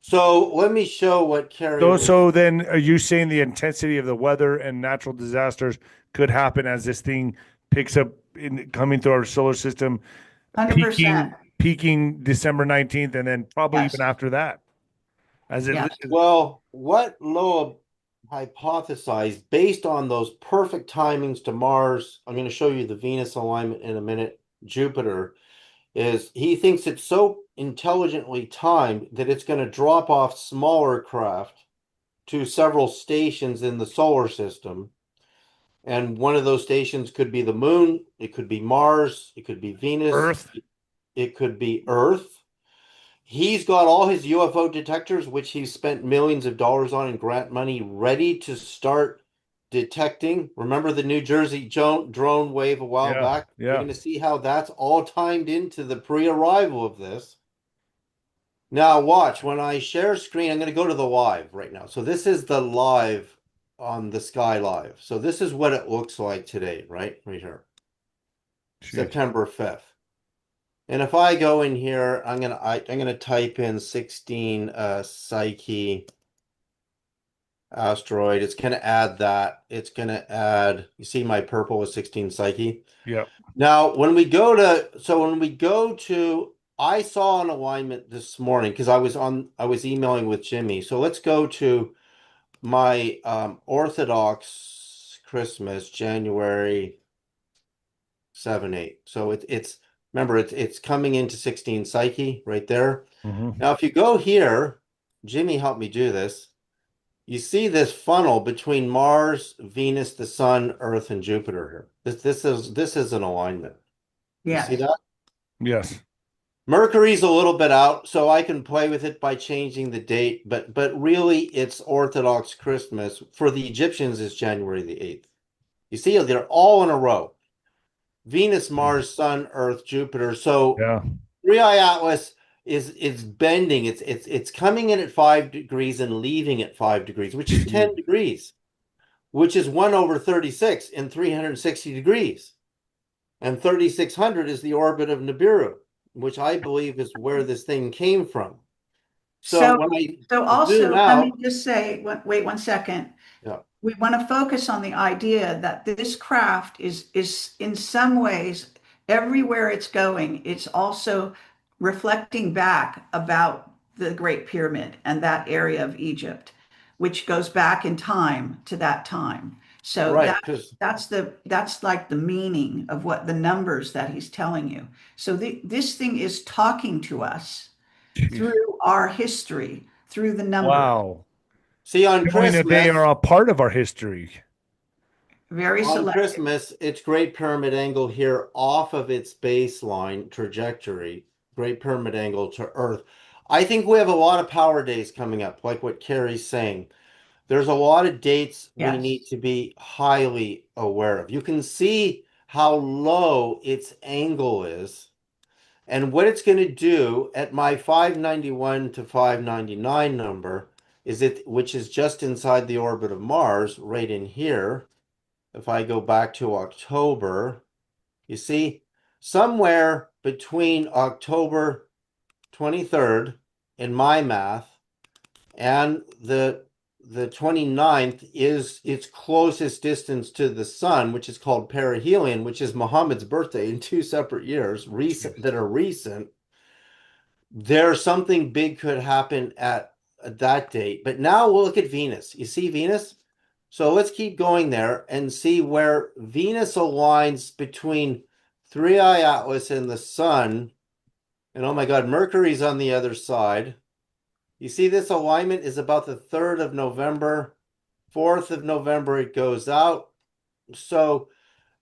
So let me show what Carrie So, was. so then are you saying the intensity of the weather and natural disasters could happen as this thing picks up in coming through our solar system, 100%. peaking December 19th, and then probably even Yes. after that? As it, Yes. Well, what Loeb hypothesized based on those perfect timings to Mars, I'm going to show you the Venus alignment in a minute, Jupiter, is he thinks it's so intelligently timed that it's going to drop off smaller craft to several stations in the solar system. And one of those stations could be the moon, it could be Mars, it could be Venus, Earth, it could be Earth. He's got all his UFO detectors, which he's spent millions of dollars on in grant money, ready to start detecting. Remember the New Jersey drone wave a while yeah, back? We're yeah. going to see how that's all timed into the pre-arrival of this. Now, watch when I share screen. I'm going to go to the live right now. So this is the live on the Sky Live. So this is what it looks like today, right? Right here, Jeez. September 5th. And if I go in here, I'm gonna type in 16 Psyche asteroid. It's gonna add that. It's gonna add. You see my purple with 16 Psyche. Yeah. Now, when we go to, I saw an alignment this morning because I was emailing with Jimmy. So let's go to my Orthodox Christmas, January 7, 8. So it's remember it's coming into 16 Psyche right there. Hmm. Now, if you go here, Jimmy helped me do this. You see this funnel between Mars, Venus, the Sun, Earth, and Jupiter here. This is an alignment. You see Yes. that? Yes. Mercury's a little bit out, so I can play with it by changing the date, but really it's Orthodox Christmas. For the Egyptians, it's January the 8th. You see, they're all in a row. Venus, Mars, Sun, Earth, Jupiter. So Yeah. 3i Atlas is bending. It's coming in at 5 degrees and leaving at 5 degrees, which is 10 degrees, which is 1 over 36 in 360 degrees. And 3600 is the orbit of Nibiru, which I believe is where this thing came from. So So, when I so zoom also, let me out, just say, wait 1 second. yeah, We want to focus on the idea that this craft is in some ways, everywhere it's going, it's also reflecting back about the Great Pyramid and that area of Egypt, which goes back in time to that time. So right, because that's like the meaning of what the numbers that he's telling you. So this thing is talking to us Jeez. through our history, through the numbers. Wow. see on Knowing that they are Christmas, a part of our history. Very On selective. Christmas, its Great Pyramid angle here off of its baseline trajectory, Great Pyramid angle to Earth. I think we have a lot of power days coming up, like what Carrie's saying. There's a lot of dates we need Yes. to be highly aware of. You can see how low its angle is and what it's going to do at my 591 to 599 number is it, which is just inside the orbit of Mars, right in here. If I go back to October, you see, somewhere between October 23rd in my math and the 29th is its closest distance to the sun, which is called perihelion, which is Muhammad's birthday in 2 separate years, recent that are recent. There's something big could happen at that date. But now we'll look at Venus. You see Venus? So let's keep going there and see where Venus aligns between 3i Atlas and the sun. And oh my God, Mercury's on the other side. You see this alignment is about the 3rd of November, 4th of November, it goes out. So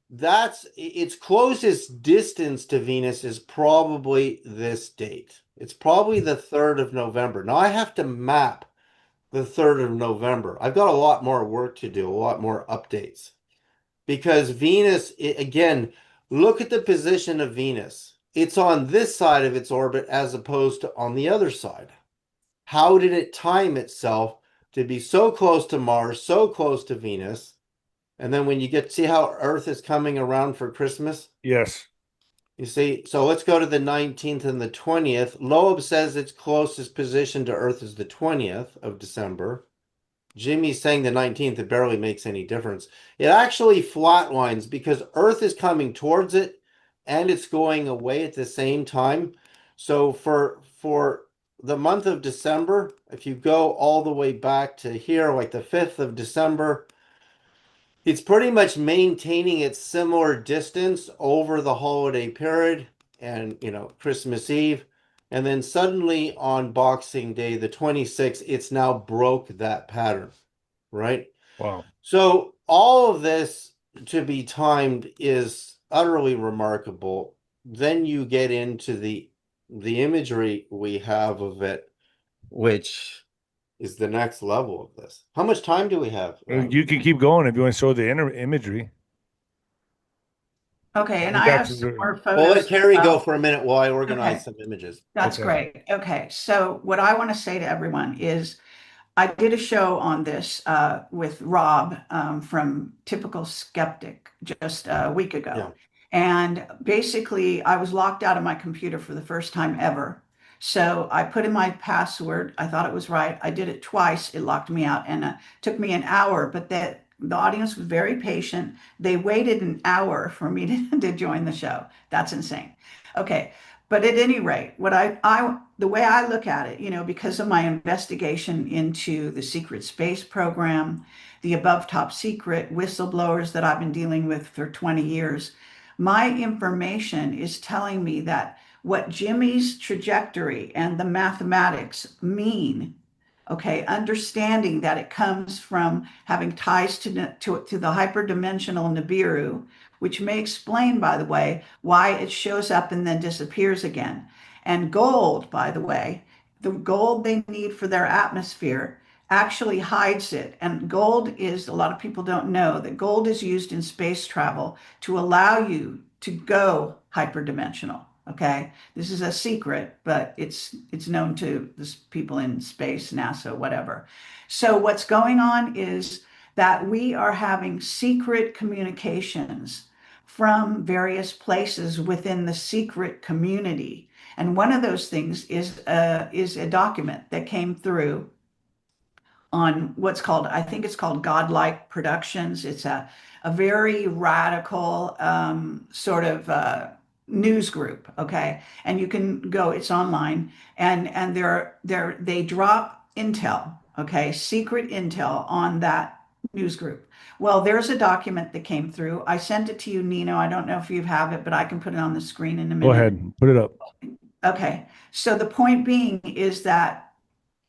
that's its closest distance to Venus is probably this date. It's probably the 3rd of November. Now I have to map the 3rd of November. I've got a lot more work to do, a lot more updates. Because Venus, again, look at the position of Venus. It's on this side of its orbit as opposed to on the other side. How did it time itself to be so close to Mars, so close to Venus? And then when you get see how Earth is coming around for Christmas, Yes. You see, so let's go to the 19th and the 20th. Loeb says its closest position to Earth is the 20th of December. Jimmy's saying the 19th, it barely makes any difference. It actually flatlines because Earth is coming towards it and it's going away at the same time. So for the month of December, if you go all the way back to here, like the 5th of December, it's pretty much maintaining its similar distance over the holiday period and, Christmas Eve. And then suddenly on Boxing Day, the 26th, it's now broke that pattern, right? Wow. So all of this to be timed is utterly remarkable. Then you get into the imagery we have of it, which is the next level of this. How much time do we have, Ryan? You can keep going if you want to show the inner imagery. Okay, I and think I have that's some more Well, let photos as Carrie go well. for a minute while I organize Okay, some images. that's okay. great. Okay, so what I want to say to everyone is I did a show on this with Rob from Typical Skeptic just a week ago. Yeah. And basically, I was locked out of my computer for the first time ever. So I put in my password. I thought it was right. I did it twice. It locked me out and took me an hour, but the audience was very patient. They waited an hour for me to join the show. That's insane. Okay. But at any rate, the way I look at it, because of my investigation into the secret space program, the above top secret whistleblowers that I've been dealing with for 20 years, my information is telling me that what Jimmy's trajectory and the mathematics mean, okay, understanding that it comes from having ties to the hyperdimensional Nibiru, which may explain, by the way, why it shows up and then disappears again. And gold, by the way, the gold they need for their atmosphere actually hides it. And gold is, a lot of people don't know that gold is used in space travel to allow you to go hyperdimensional. Okay, this is a secret, but it's known to the people in space, NASA, whatever. So what's going on is that we are having secret communications from various places within the secret community. And one of those things is a document that came through on what's called, I think it's called Godlike Productions. It's a very radical sort of news group, okay? And you can go, it's online, and they drop intel, okay, secret intel on that news group. Well, there's a document that came through. I sent it to you, Nino. I don't know if you have it, but I can put it on the screen in a Go minute. ahead. Put it up. Okay. So the point being is that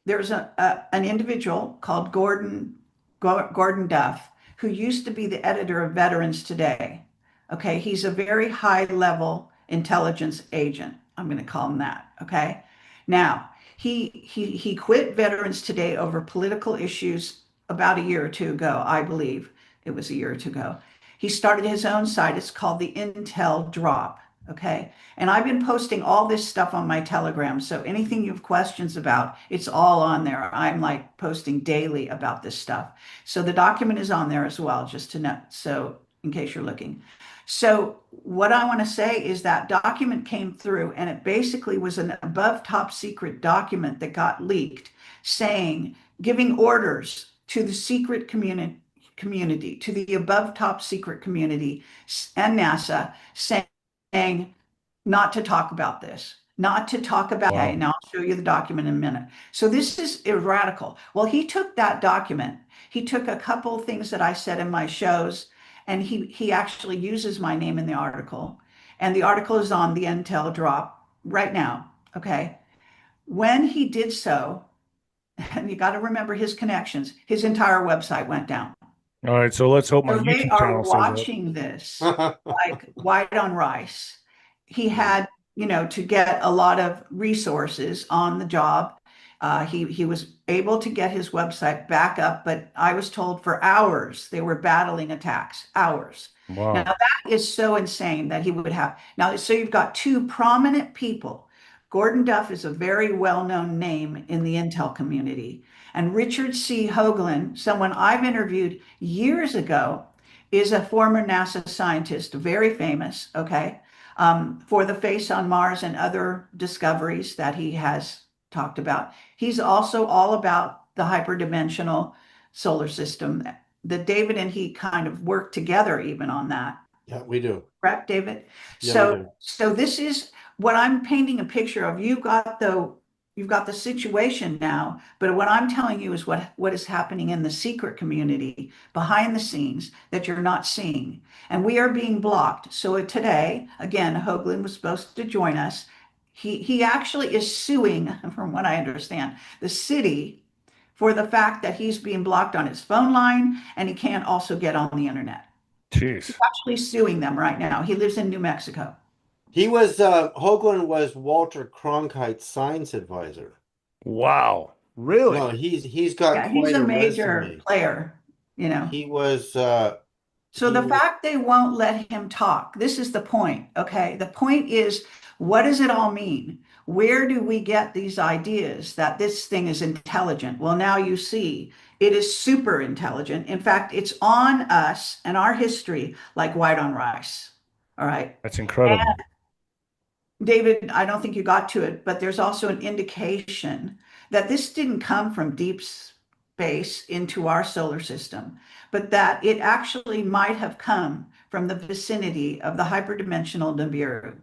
there's an individual called Gordon Duff who used to be the editor of Veterans Today. Okay, he's a very high level intelligence agent. I'm going to call him that. Okay, now he quit Veterans Today over political issues about a year or two ago, I believe it was a year or two ago. He started his own site. It's called the Intel Drop. Okay. And I've been posting all this stuff on my Telegram. So anything you have questions about, it's all on there. I'm like posting daily about this stuff. So the document is on there as well, just to know. So in case you're looking. So what I want to say is that document came through and it basically was an above top secret document that got leaked saying, giving orders to the secret community, to the above top secret community and NASA saying not to talk about this, not to talk about. Okay, Wow. now I'll show you the document in a minute. So this is radical. Well, he took that document. He took a couple of things that I said in my shows, and he actually uses my name in the article. And the article is on the Intel Drop right now. Okay. When he did so, and you got to remember his connections, his entire website went down. All right. So let's hope my So they YouTube are channel stays up. watching this like white on rice. He had, to get a lot of resources on the job. He was able to get his website back up, but I was told for hours they were battling attacks, hours. Now Wow. that is so insane that he would have. Now, so you've got two prominent people. Gordon Duff is a very well-known name in the Intel community. And Richard C. Hoagland, someone I've interviewed years ago, is a former NASA scientist, very famous, okay? for the face on Mars and other discoveries that he has talked about. He's also all about the hyperdimensional solar system. That David and he kind of work together even on that. Yeah, we do. Correct, David? Yeah, we So, do. so this is what I'm painting a picture of. You've got the situation now, but what I'm telling you is what is happening in the secret community behind the scenes that you're not seeing. And we are being blocked. So today, again, Hoagland was supposed to join us. He actually is suing, from what I understand, the city for the fact that he's being blocked on his phone line and he can't also get on the internet. He's Jeez. actually suing them right now. He lives in New Mexico. He was Hoagland was Walter Cronkite's science advisor. Wow. No, Really? he's got Yeah, he's quite a a major resume. player, you know. He was So he the was fact they won't let him talk, this is the point, okay? The point is, what does it all mean? Where do we get these ideas that this thing is intelligent? Well, now you see it is super intelligent. In fact, it's on us and our history like white on rice. All right. That's incredible. David, I don't think you got to it, but there's also an indication that this didn't come from deep space into our solar system, but that it actually might have come from the vicinity of the hyperdimensional Nibiru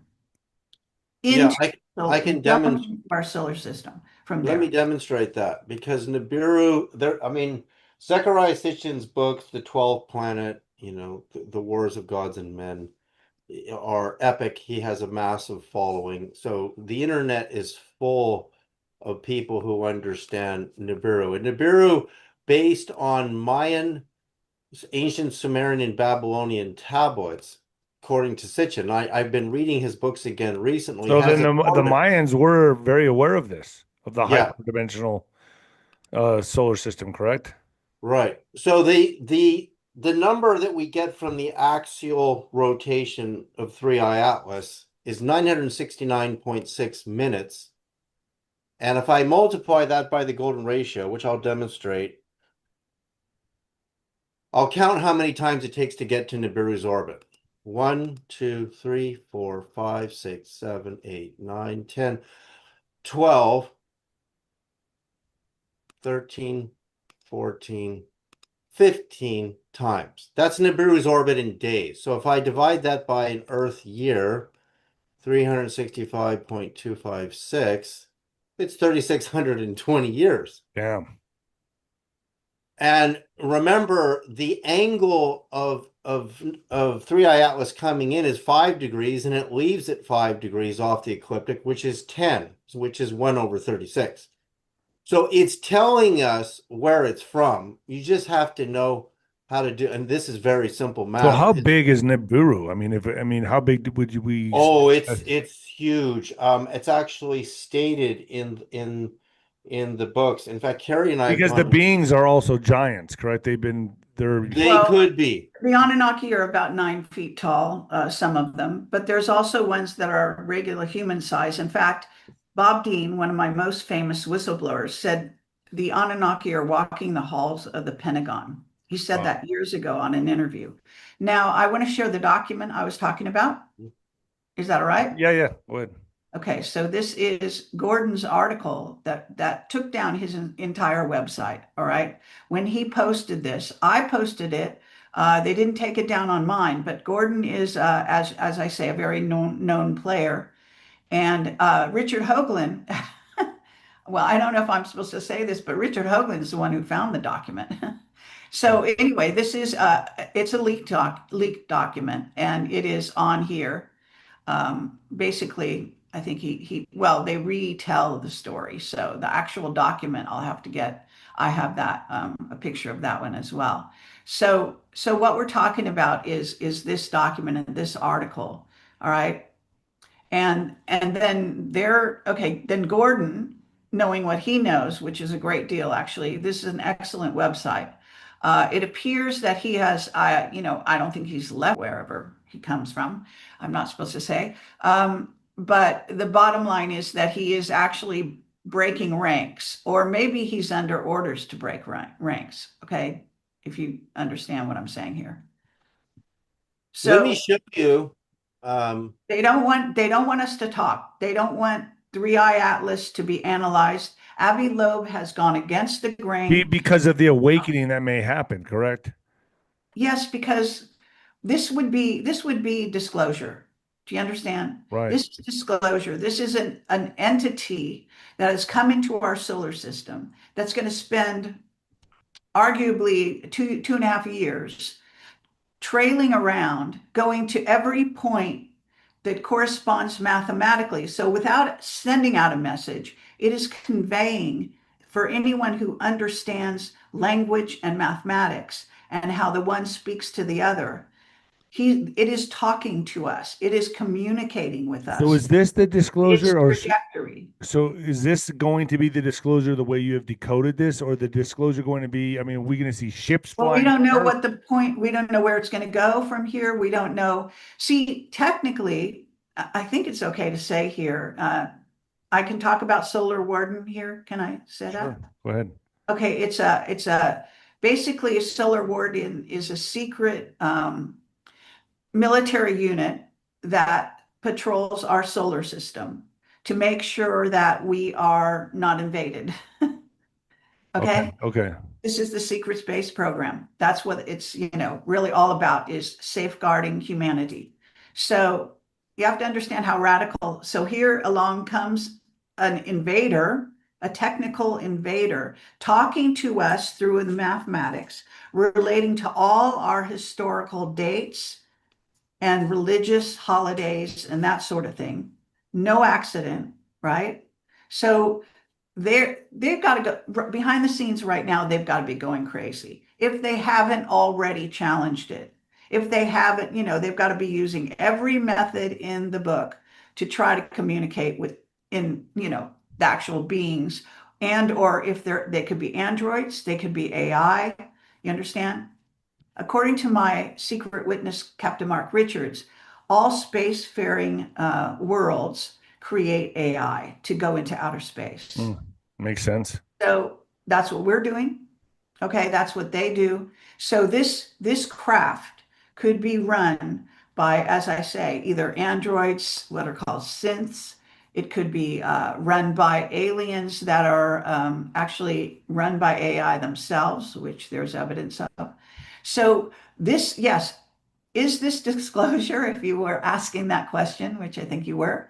yeah, into I so can down demonstrate. into our solar system from Let me there. demonstrate that because Nibiru, there, I mean, Zecharia Sitchin's books, The 12th Planet, the Wars of Gods and Men, are epic. He has a massive following. So the internet is full of people who understand Nibiru. And Nibiru, based on Mayan, ancient Sumerian, and Babylonian tablets, according to Sitchin, I've been reading his books again recently, So has then a the Comet. Mayans were very aware of this, of the Yeah, hyperdimensional solar system, correct? right. So the number that we get from the axial rotation of 3i Atlas is 969.6 minutes. And if I multiply that by the golden ratio, which I'll demonstrate, I'll count how many times it takes to get to Nibiru's orbit. 1, 2, 3, 4, 5, 6, 7, 8, 9, 10, 12, 13, 14, 15 times. That's Nibiru's orbit in days. So if I divide that by an Earth year, 365.256, it's 3,620 years. Damn. And remember, the angle of 3i Atlas coming in is 5 degrees, and it leaves at 5 degrees off the ecliptic, which is 10, which is 1 over 36. So it's telling us where it's from. You just have to know how to do, and this is very simple So math. how big is Nibiru? I mean, how big would you we? Oh, it's huge. It's actually stated in the books. In fact, Carrie and I have Because the gone. beings are also giants, correct? They're They Well, could be. the Anunnaki are about 9 feet tall, some of them, but there's also ones that are regular human size. In fact, Bob Dean, one of my most famous whistleblowers, said the Anunnaki are walking the halls of the Pentagon. He said wow. that years ago on an interview. Now, I want to share the document I was talking about. Is that all right? Yeah, yeah. Would. Okay, so this is Gordon's article that took down his entire website. All right, when he posted this, I posted it. They didn't take it down on mine, but Gordon is, as I say, a very known player. And Richard Hoagland, well, I don't know if I'm supposed to say this, but Richard Hoagland is the one who found the document. So anyway, this is it's a leaked document, and it is on here. Basically, I think well, they retell the story. So the actual document, I have that, a picture of that one as well. So what we're talking about is this document and this article. All right. And then then Gordon, knowing what he knows, which is a great deal, actually, this is an excellent website. It appears that he has, I don't think he's left wherever he comes from. I'm not supposed to say. But the bottom line is that he is actually breaking ranks, or maybe he's under orders to break ranks. Okay. If you understand what I'm saying here. Let me So, show you. They don't want us to talk. They don't want Three Eye Atlas to be analyzed. Avi Loeb has gone against the grain. Because of the awakening that may happen, correct? Yes, because this would be disclosure. Do you understand? Right. This is disclosure. This is an entity that has come into our solar system that's going to spend arguably two and a half years trailing around, going to every point that corresponds mathematically. So without sending out a message, it is conveying for anyone who understands language and mathematics and how the one speaks to the other. It is talking to us. It is communicating with So us. is this the Its disclosure, trajectory. so is this going to be the disclosure the way you have decoded this, or the disclosure going to be? I mean, are we going to see ships Well, we flying don't know over? what the point, we don't know where it's going to go from here. We don't know. See, technically, I think it's okay to say here, I can talk about Solar Warden here. Can I say Sure. that? Go ahead. Okay, basically a Solar Warden is a secret military unit that patrols our solar system to make sure that we are not invaded. Okay. Okay? Okay. This is the secret space program. That's what it's, really all about, is safeguarding humanity. So you have to understand how radical. So here along comes an invader, a technical invader, talking to us through the mathematics, relating to all our historical dates and religious holidays and that sort of thing. No accident, right? So they've got to go behind the scenes right now. They've got to be going crazy if they haven't already challenged it. If they haven't, they've got to be using every method in the book to try to communicate with the actual beings, and or if they could be androids, they could be AI. You understand? According to my secret witness, Captain Mark Richards, all spacefaring worlds create AI to go into outer space. Makes sense. So that's what we're doing. Okay, that's what they do. So this craft could be run by, as I say, either androids, what are called synths. It could be run by aliens that are actually run by AI themselves, which there's evidence of. So this, yes, is this disclosure, if you were asking that question, which I think you were,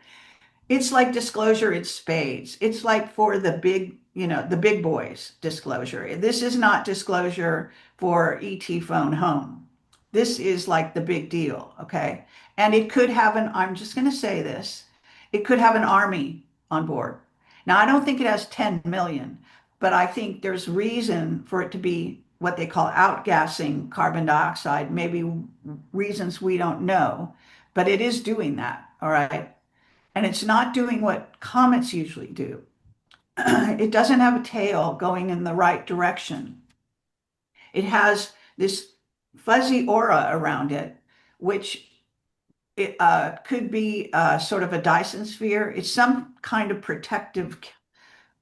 it's like disclosure in spades. It's like for the big boys disclosure. This is not disclosure for ET phone home. This is like the big deal, okay? And it could have I'm just going to say this, it could have an army on board. Now, I don't think it has 10 million, but I think there's reason for it to be what they call outgassing carbon dioxide, maybe reasons we don't know, but it is doing that, all right? And it's not doing what comets usually do. It doesn't have a tail going in the right direction. It has this fuzzy aura around it, which it could be sort of a Dyson sphere. It's some kind of protective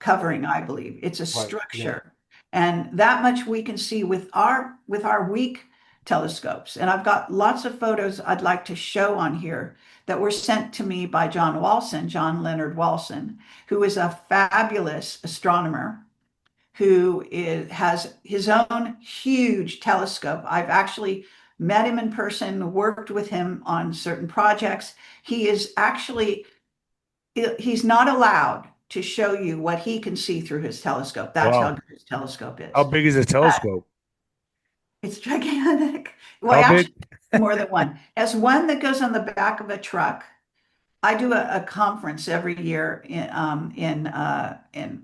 covering, I believe. It's a Right. Yeah. structure. And that much we can see with our weak telescopes. And I've got lots of photos I'd like to show on here that were sent to me by John Leonard Walson, who is a fabulous astronomer has his own huge telescope. I've actually met him in person, worked with him on certain projects. He's not allowed to show you what he can see through his telescope. That's how Wow. good his telescope How is. big is a telescope? It's gigantic. Well, How big? actually, more than one. As one that goes on the back of a truck. I do a conference every year in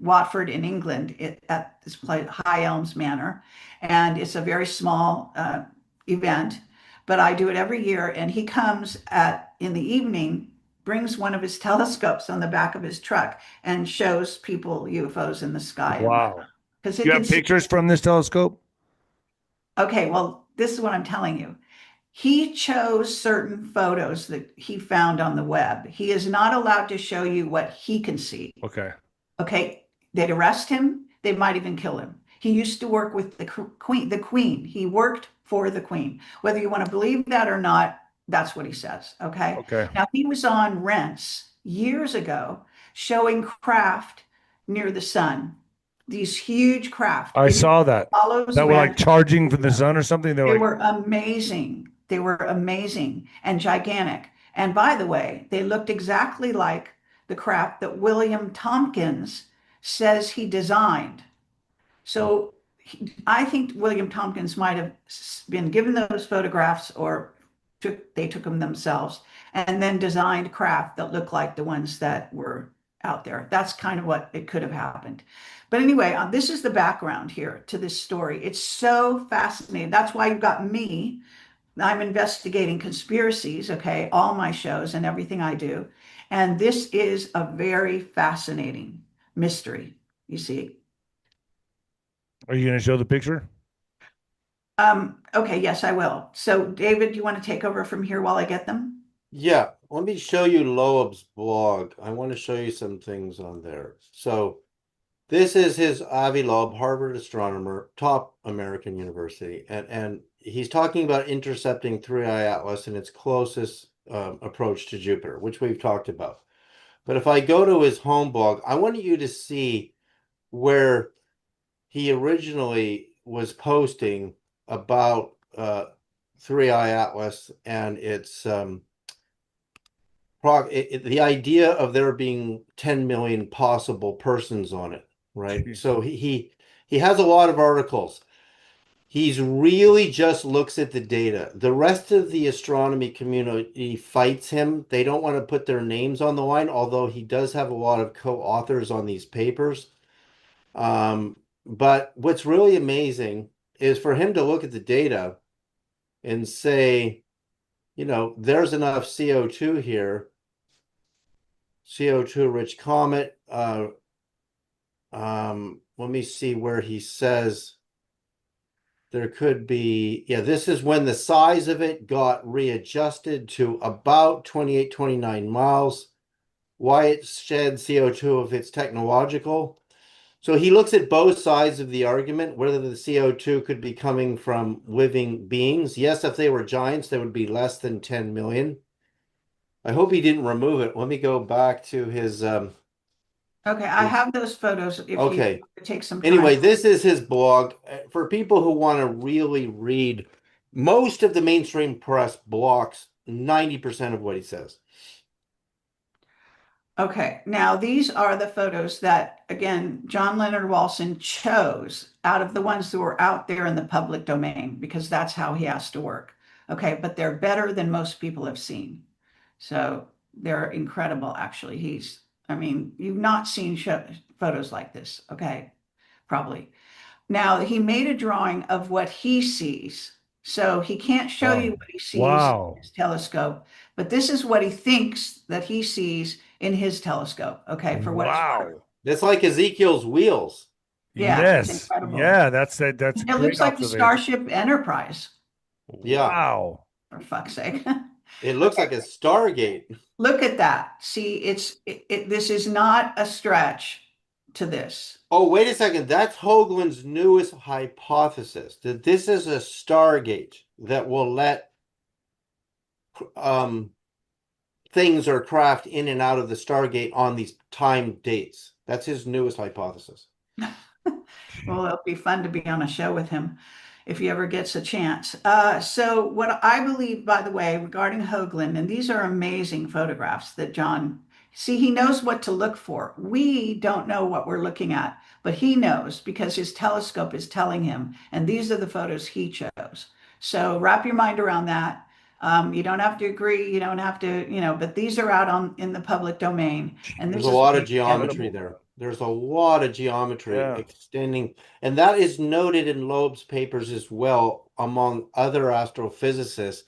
Watford, in England, at this place, High Elms Manor, and it's a very small event, but I do it every year. And he comes in the evening, brings one of his telescopes on the back of his truck, and shows people UFOs in the sky and Wow. whatnot, because You it can have see. pictures from this telescope? Okay, well, this is what I'm telling you. He chose certain photos that he found on the web. He is not allowed to show you what he can see. Okay. Okay. They'd arrest him. They might even kill him. He used to work with the queen. He worked for the queen. Whether you want to believe that or not, That's what he says. Okay. Okay. Now he was on Rents years ago showing craft near the sun, these huge craft. I It saw that. follows That were like Rents. charging for the sun or something. They're They like, were amazing. They were amazing and gigantic. And by the way, they looked exactly like the craft that William Tompkins says he designed. So I think William Tompkins might have been given those photographs or they took them themselves and then designed craft that looked like the ones that were out there. That's kind of what it could have happened. But anyway, this is the background here to this story. It's so fascinating. That's why you've got me. I'm investigating conspiracies, okay, all my shows and everything I do. And this is a very fascinating mystery, you see. are you going to show the picture? Okay, yes, I will. So, David, you want to take over from here while I get them? Yeah, let me show you Loeb's blog. I want to show you some things on there. So this is his Avi Loeb, Harvard astronomer, top American university, and he's talking about intercepting 3I Atlas and its closest approach to Jupiter, which we've talked about. But if I go to his home blog, I want you to see where he originally was posting about 3I Atlas and its the idea of there being 10 million possible persons on it, right? Jeez. So he has a lot of articles. He's really just looks at the data. The rest of the astronomy community fights him. They don't want to put their names on the line, although he does have a lot of co-authors on these papers. But what's really amazing is for him to look at the data and say, there's enough CO2 here, CO2 rich comet. Let me see where he says there could be, yeah, this is when the size of it got readjusted to about 28, 29 miles. Why it shed CO2 if it's technological. So he looks at both sides of the argument, whether the CO2 could be coming from living beings. Yes, if they were giants, there would be less than 10 million. I hope he didn't remove it. Let me go back to his. Okay, I have those photos if you Okay. take some Anyway, time. this is his blog. For people who want to really read, most of the mainstream press blocks 90% of what he says. Okay, now these are the photos that, again, John Leonard Walson chose out of the ones that were out there in the public domain because that's how he has to work. Okay, but they're better than most people have seen. So they're incredible, actually. I mean, you've not seen photos like this, okay? Probably. Now, he made a drawing of what he sees. So he can't show you Wow. what he sees in Wow. his telescope, but this is what he thinks that he sees in his telescope, okay, for what it's worth. Wow. That's like Ezekiel's wheels. Yeah, it's Yes. incredible. Yeah, that's a It great looks like the observation. Starship Enterprise, Yeah, Wow. for fuck's sake. it looks like a Stargate. Look at that. See, this is not a stretch to this. Oh, wait a second. That's Hoagland's newest hypothesis that this is a Stargate that will let um, things or craft in and out of the Stargate on these time dates. That's his newest hypothesis. Well, it'll be fun to be on a show with him if he ever gets a chance. So, what I believe, by the way, regarding Hoagland, and these are amazing photographs that John, see, he knows what to look for. We don't know what we're looking at, but he knows because his telescope is telling him, and these are the photos he chose. So, wrap your mind around that. You don't have to agree, you don't have to, but these are out in the public domain, and There's this a is lot what of he geometry Incredible. there. There's a lot of geometry Yeah. extending, and that is noted in Loeb's papers as well, among other astrophysicists,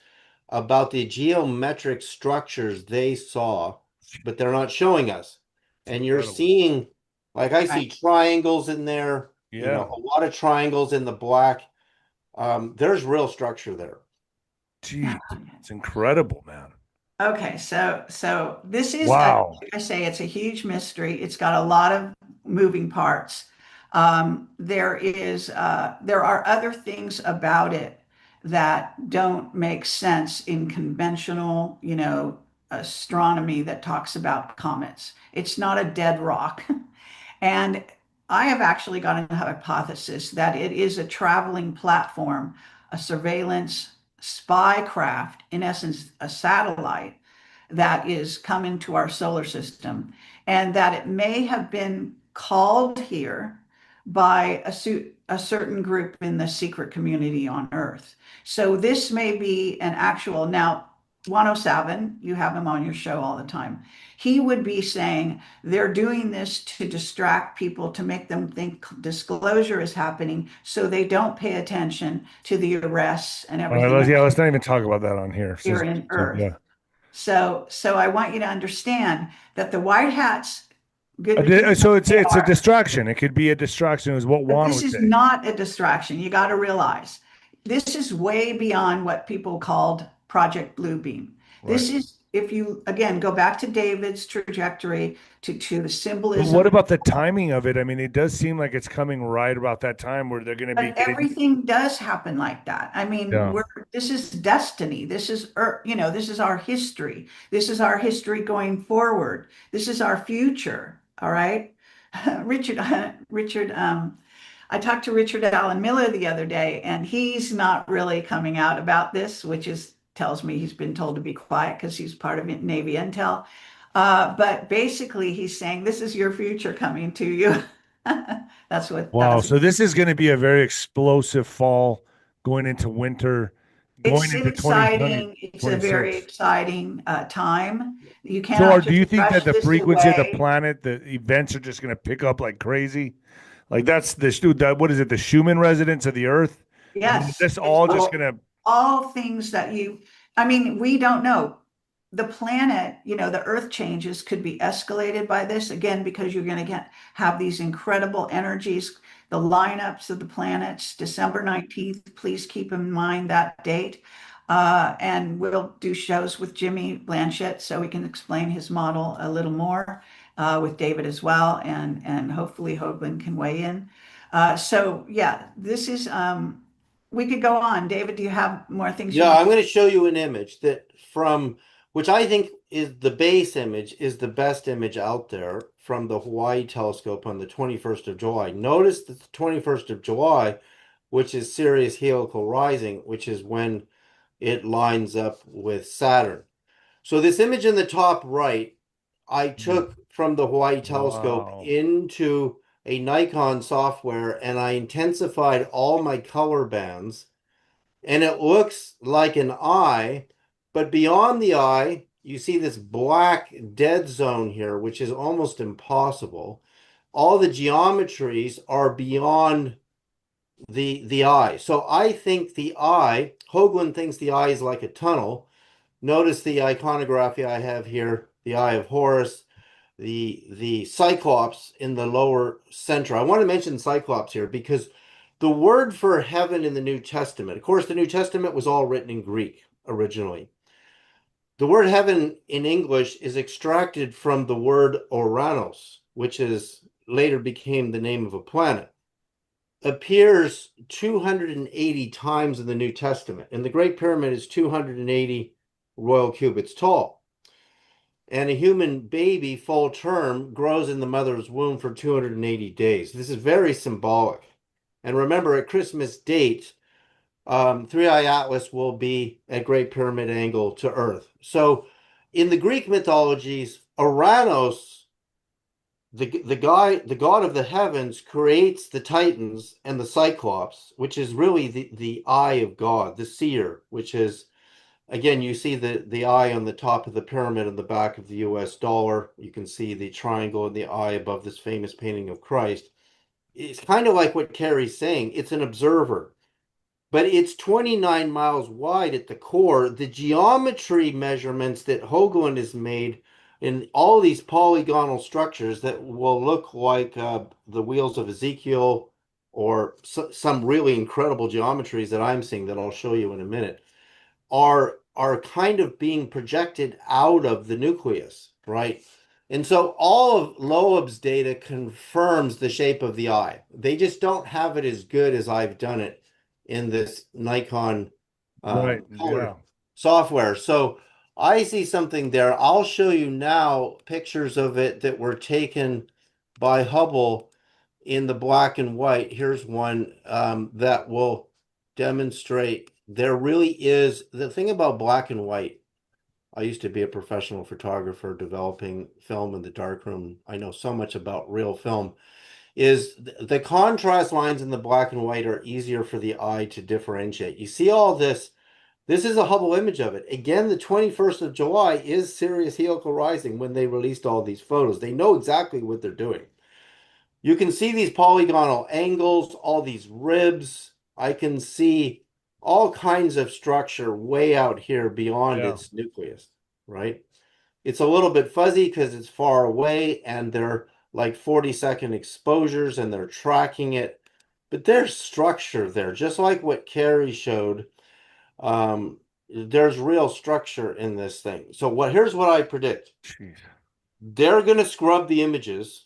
about the geometric structures they saw, but they're not showing us. It's And you're incredible. seeing, like I right. see triangles in there, Yeah. a lot of triangles in the black. There's real structure there. Geez. It's incredible, man. Okay, so this is Wow. like I say, it's a huge mystery. It's got a lot of moving parts. There are other things about it that don't make sense in conventional, astronomy that talks about comets. It's not a dead rock. And I have actually got a hypothesis that it is a traveling platform, a surveillance spy craft, in essence, a satellite that is coming to our solar system, and that it may have been called here by a certain group in the secret community on Earth. So this may be an actual, now, 107, you have him on your show all the time. He would be saying they're doing this to distract people, to make them think disclosure is happening so they don't pay attention to the arrests and All right, everything let's not even talk about that on here. here in Earth. Yeah. So I want you to understand that the white hats, good people So they it's a are, distraction. It could be a distraction, is what but Juan this would is say. not a distraction. You got to realize this is way beyond what people called Project Bluebeam. Right. This is, if you again go back to David's trajectory to the But what symbolism, about the timing of it? I mean, it does seem like it's coming right about that time where they're going to be but getting. everything does happen like that. I mean, Yeah. this is destiny. This is this is our history. This is our history going forward. This is our future. All right. Richard, Richard, I talked to Richard Allen Miller the other day, and he's not really coming out about this, which is tells me he's been told to be quiet because he's part of Navy Intel. But basically, he's saying this is your future coming to you. Wow. That's So this is going to be a very explosive fall going into winter, going it's into exciting. It's a very 2026. exciting time. You So, cannot do just you think that brush the this frequency of the away. planet, the events are just going to pick up like crazy? Like that's the dude. That what is it? The Schumann resonance of the Earth. I mean, is Yes, this it's all just going to? all things that I mean, we don't know. The planet, the Earth changes could be escalated by this again because you're going to have these incredible energies, the lineups of the planets, December 19th. Please keep in mind that date. And we'll do shows with Jimmy Blanchett so we can explain his model a little more with David as well. And hopefully Hoagland can weigh in. So yeah, this is we could go on. David, do you have more things you Yeah, want? I'm going to show you an image that from which I think is the base image is the best image out there from the Hawaii telescope on the 21st of July. Notice that the 21st of July, which is Sirius heliacal rising, which is when it lines up with Saturn. So this image in the top right, I took from the Hawaii telescope Wow. into a Nikon software and I intensified all my color bands and it looks like an eye, but beyond the eye, you see this black dead zone here, which is almost impossible. All the geometries are beyond the eye. So I think the eye, Hoagland thinks the eye is like a tunnel. Notice the iconography I have here, the Eye of Horus, the Cyclops in the lower center. I want to mention Cyclops here because the word for heaven in the New Testament, of course, the New Testament was all written in Greek originally. The word heaven in English is extracted from the word Oranos, which is later became the name of a planet. Appears 280 times in the New Testament, and the Great Pyramid is 280 royal cubits tall. And a human baby full term grows in the mother's womb for 280 days. This is very symbolic. And remember, at Christmas date, Three Eye Atlas will be at Great Pyramid angle to Earth. So in the Greek mythologies, Oranos, the god of the heavens, creates the Titans and the Cyclops, which is really the eye of God, the seer, which is again, you see the eye on the top of the pyramid in the back of the US dollar. You can see the triangle in the eye above this famous painting of Christ. It's kind of like what Carrie's saying. It's an observer, but it's 29 miles wide at the core. The geometry measurements that Hoagland has made in all these polygonal structures that will look like the wheels of Ezekiel or some really incredible geometries that I'm seeing that I'll show you in a minute are kind of being projected out of the nucleus, right? And so all of Loeb's data confirms the shape of the eye. They just don't have it as good as I've done it in this Nikon Right. color Yeah. software. So I see something there. I'll show you now pictures of it that were taken by Hubble in the black and white. Here's one that will demonstrate there really is the thing about black and white. I used to be a professional photographer developing film in the darkroom. I know so much about real film. Is the contrast lines in the black and white are easier for the eye to differentiate. You see all this. This is a Hubble image of it. Again, the 21st of July is Sirius Helical Rising when they released all these photos. They know exactly what they're doing. You can see these polygonal angles, all these ribs. I can see all kinds of structure way out here beyond Yeah. its nucleus, right? It's a little bit fuzzy because it's far away and they're like 40-second exposures and they're tracking it. But there's structure there, just like what Carrie showed. There's real structure in this thing. So here's what I predict. Jeez. They're going to scrub the images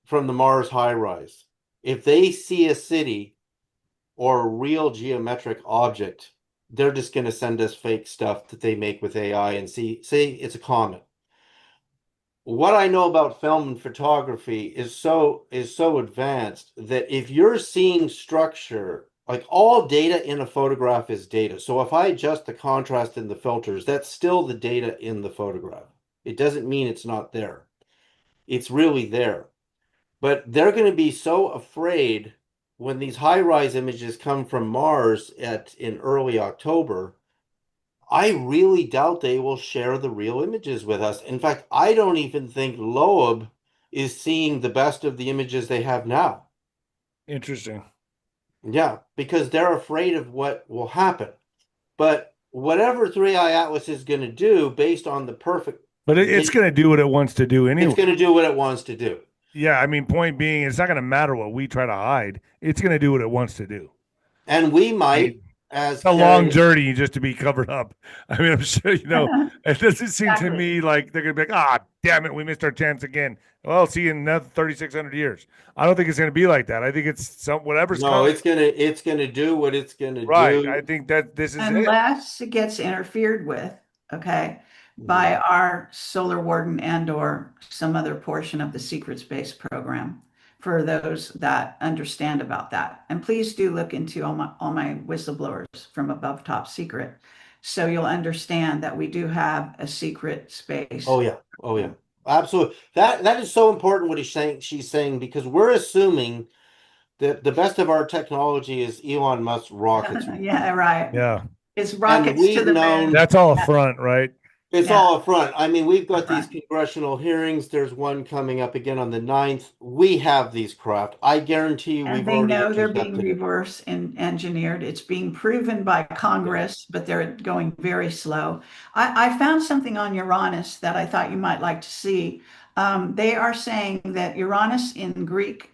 from the Mars high rise. If they see a city or a real geometric object, they're just going to send us fake stuff that they make with AI and say it's a comet. What I know about film and photography is so advanced that if you're seeing structure, like all data in a photograph is data. So if I adjust the contrast in the filters, that's still the data in the photograph. It doesn't mean it's not there. It's really there. But they're going to be so afraid when these high-rise images come from Mars in early October. I really doubt they will share the real images with us. In fact, I don't even think Loeb is seeing the best of the images they have now. Interesting. Yeah, because they're afraid of what will happen. But whatever Three Eye Atlas is going to do based on the perfect But it's video, going to do what it wants to do it's anyway. going to do what it wants to do. Yeah. I mean, point being, it's not going to matter what we try to hide. It's going to do what it wants to do. And we I might, mean, as it's a long Carrie, journey just to be covered up. I mean, I'm sure, it doesn't seem to Exactly. me like they're going to be like, ah, damn it, we missed our chance again. Well, see you in another 3,600 years. I don't think it's going to be like that. I think it's whatever's no, coming. it's gonna do what it's gonna Right. I do. think that this is it. Unless it gets interfered with, okay, Mhm. by our solar warden and or some other portion of the secret space program for those that understand about that. And please do look into all my whistleblowers from above top secret. So you'll understand that we do have a secret space Oh yeah. Oh yeah. program. Absolutely. That is so important what she's saying because we're assuming that the best of our technology is Elon Musk's rockets right now. Yeah, right. Yeah. It's And rockets to we've the moon. known That's all a front, right? it's Yeah, all up front. I mean, we've got these front. congressional hearings. There's one coming up again on the 9th. We have these craft. I guarantee you And we've they already know they're being intercepted it. reverse engineered. It's being proven by Yeah. Congress, but they're going very slow. I found something on Uranus that I thought you might like to see. They are saying that Uranus in Greek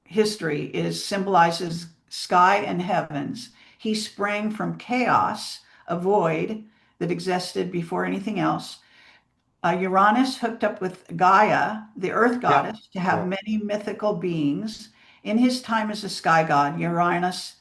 history is symbolizes sky and heavens. He sprang from chaos, a void that existed before anything else. Uranus hooked up with Gaia, the earth Yeah. goddess, to have Yeah. many mythical beings. In his time as a sky god, Uranus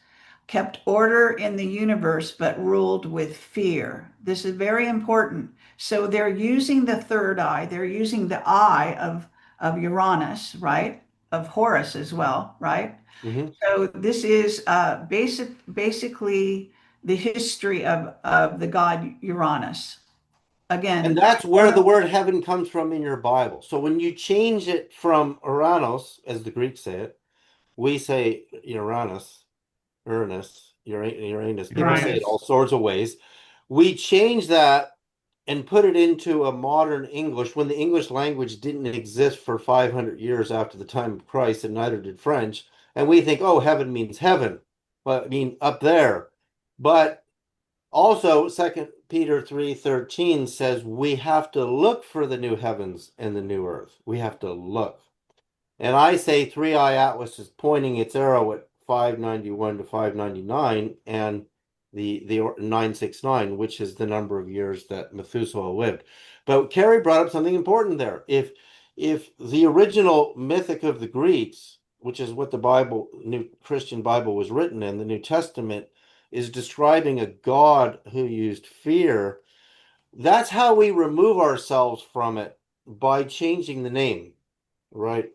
kept order in the universe but ruled with fear. This is very important. So they're using the third eye, they're using the eye of Uranus, right? Of Horus as well, right? Hmm. So this is basically the history of the god Uranus. And Again, that's where the word heaven comes from in your Bible. So when you change it from Uranus, as the Greeks say it, we say Uranus. People say it Uranus. all Uranus. sorts of ways. We change that and put it into a modern English when the English language didn't exist for 500 years after the time of Christ, and neither did French. And we think, oh, heaven means heaven. Well, I mean, up there. But also, Second Peter 3:13 says we have to look for the new heavens and the new earth. We have to look. And I say Three Eye Atlas is pointing its arrow at 591 to 599 and the 969, which is the number of years that Methuselah lived. But Carrie brought up something important there. If the original mythic of the Greeks, which is what the Bible, New Christian Bible was written in, the New Testament, is describing a God who used fear. That's how we remove ourselves from it, by changing the name, right?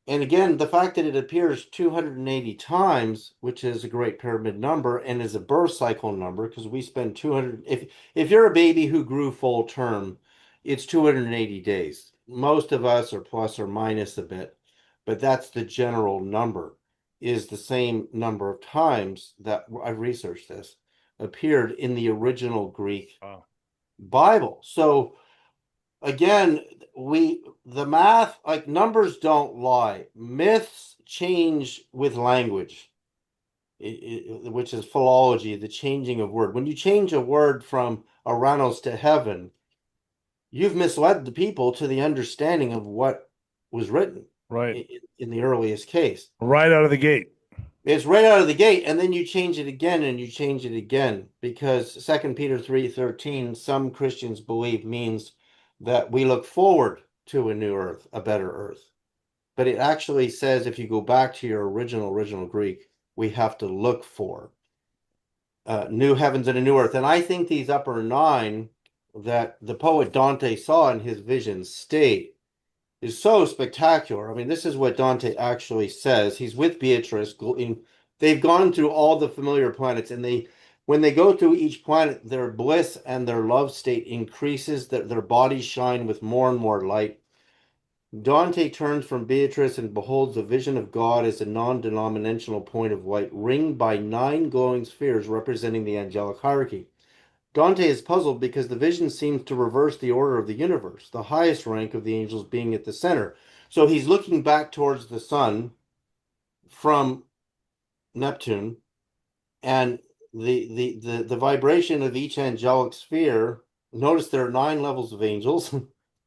And again, the fact that it appears 280 times, which is a Great Pyramid number and is a birth cycle number, because we spend 200, if you're a baby who grew full term, it's 280 days. Most of us are plus or minus a bit, but that's the general number, is the same number of times that I researched this appeared in the original Greek Bible. So again, the math, like, numbers don't lie. Myths change with language, which is philology, the changing of word. When you change a word from Aranos to heaven, you've misled the people to the understanding of what was written Right. in the earliest case. Right out of the gate. It's right out of the gate, and then you change it again and you change it again, because 2 Peter 3:13, some Christians believe, means that we look forward to a new earth, a better earth. But it actually says, if you go back to your original Greek, we have to look for new heavens and a new earth. And I think these upper nine that the poet Dante saw in his vision state is so spectacular. I mean, this is what Dante actually says. He's with Beatrice. They've gone through all the familiar planets, and when they go through each planet, their bliss and their love state increases, their bodies shine with more and more light. Dante turns from Beatrice and beholds the vision of God as a non-denominational point of light, ringed by 9 glowing spheres representing the angelic hierarchy. Dante is puzzled because the vision seems to reverse the order of the universe, the highest rank of the angels being at the center. So he's looking back towards the sun from Neptune, and the vibration of each angelic sphere. Notice there are 9 levels of angels.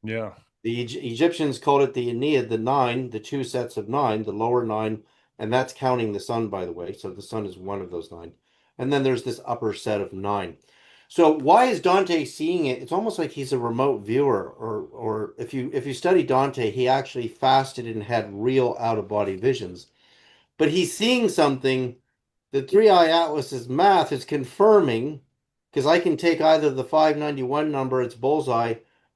Yeah. The Egyptians called it the Aeneid, the 9, the 2 sets of 9, the lower 9, and that's counting the sun, by the way. So the sun is one of those 9. And then there's this upper set of 9. So why is Dante seeing it? It's almost like he's a remote viewer, or if you study Dante, he actually fasted and had real out-of-body visions. But he's seeing something that Three Eye Atlas's math is confirming, because I can take either the 591 number, it's bullseye,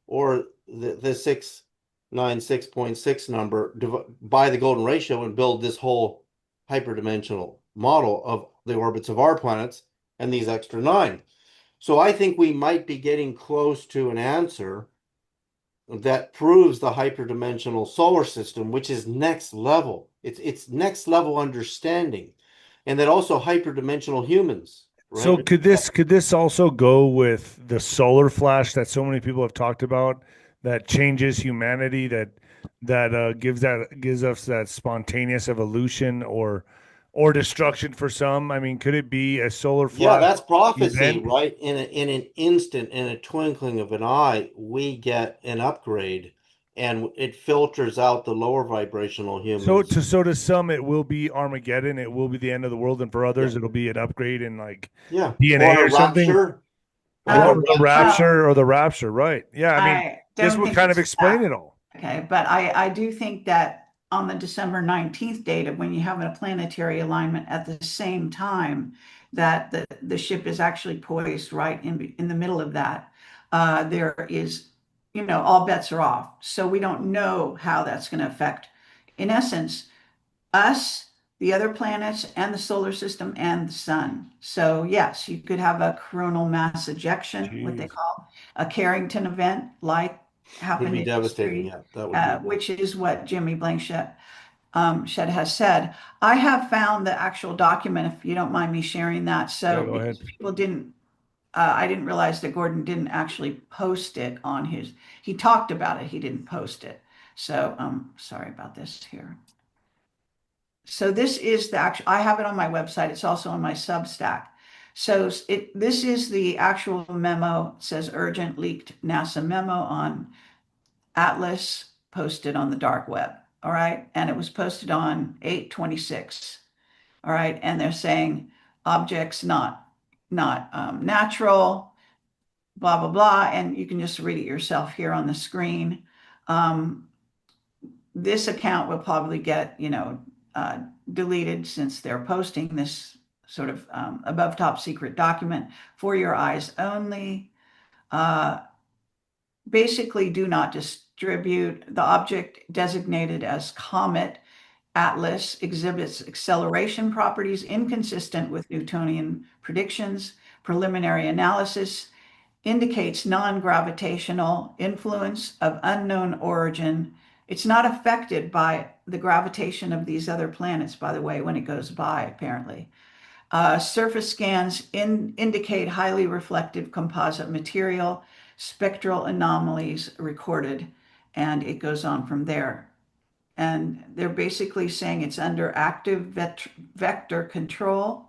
or the 696.6 number by the golden ratio and build this whole hyperdimensional model of the orbits of our planets and these extra 9. So I think we might be getting close to an answer that proves the hyperdimensional solar system, which is next level. It's next level understanding, and that also hyperdimensional humans, right? So could this also go with the solar flash that so many people have talked about, that changes humanity, that gives us that spontaneous evolution or destruction for some? I mean, could it be a solar Yeah, flash that's prophecy, event? right? In an instant, in a twinkling of an eye, we get an upgrade, and it filters out the lower vibrational humans. So to some it will be Armageddon, it will be the end of the world, and for Yeah, others it'll be an upgrade in like yeah, DNA or or a something. rapture, like Yeah, a Um, or the rapture. well, rapture, right? Yeah, I mean, I this don't would think kind of it's explain that. it all. Okay, but I do think that on the December 19th data, when you have a planetary alignment at the same time, that the ship is actually poised right in the middle of that. There is, all bets are off. So we don't know how that's going to affect, in essence, us, the other planets, and the solar system and the sun. So yes, you could have a coronal mass ejection, what they Jeez. call a Carrington event, like Would happened be in devastating. history, Yeah, that would be. which is what Jimmy Blanchett Shed has said. I have found the actual document, if you don't mind me sharing that. Yeah, So go because ahead. people didn't, I didn't realize that Gordon didn't actually post it on his. He talked about it. He didn't post it. So sorry about this here. So this is the actual, I have it on my website. It's also on my Substack. So this is the actual memo. It says urgent leaked NASA memo on Atlas posted on the dark web. All right. And it was posted on 8/26. All right. And they're saying objects not natural, blah, blah, blah. And you can just read it yourself here on the screen. Um, this account will probably get, deleted since they're posting this sort of above top secret document for your eyes only. Uh, Basically, do not distribute. The object designated as Comet Atlas exhibits acceleration properties inconsistent with Newtonian predictions. Preliminary analysis indicates non-gravitational influence of unknown origin. It's not affected by the gravitation of these other planets, by the way, when it goes by, apparently. Surface scans indicate highly reflective composite material, spectral anomalies recorded, and it goes on from there. And they're basically saying it's under active vector control,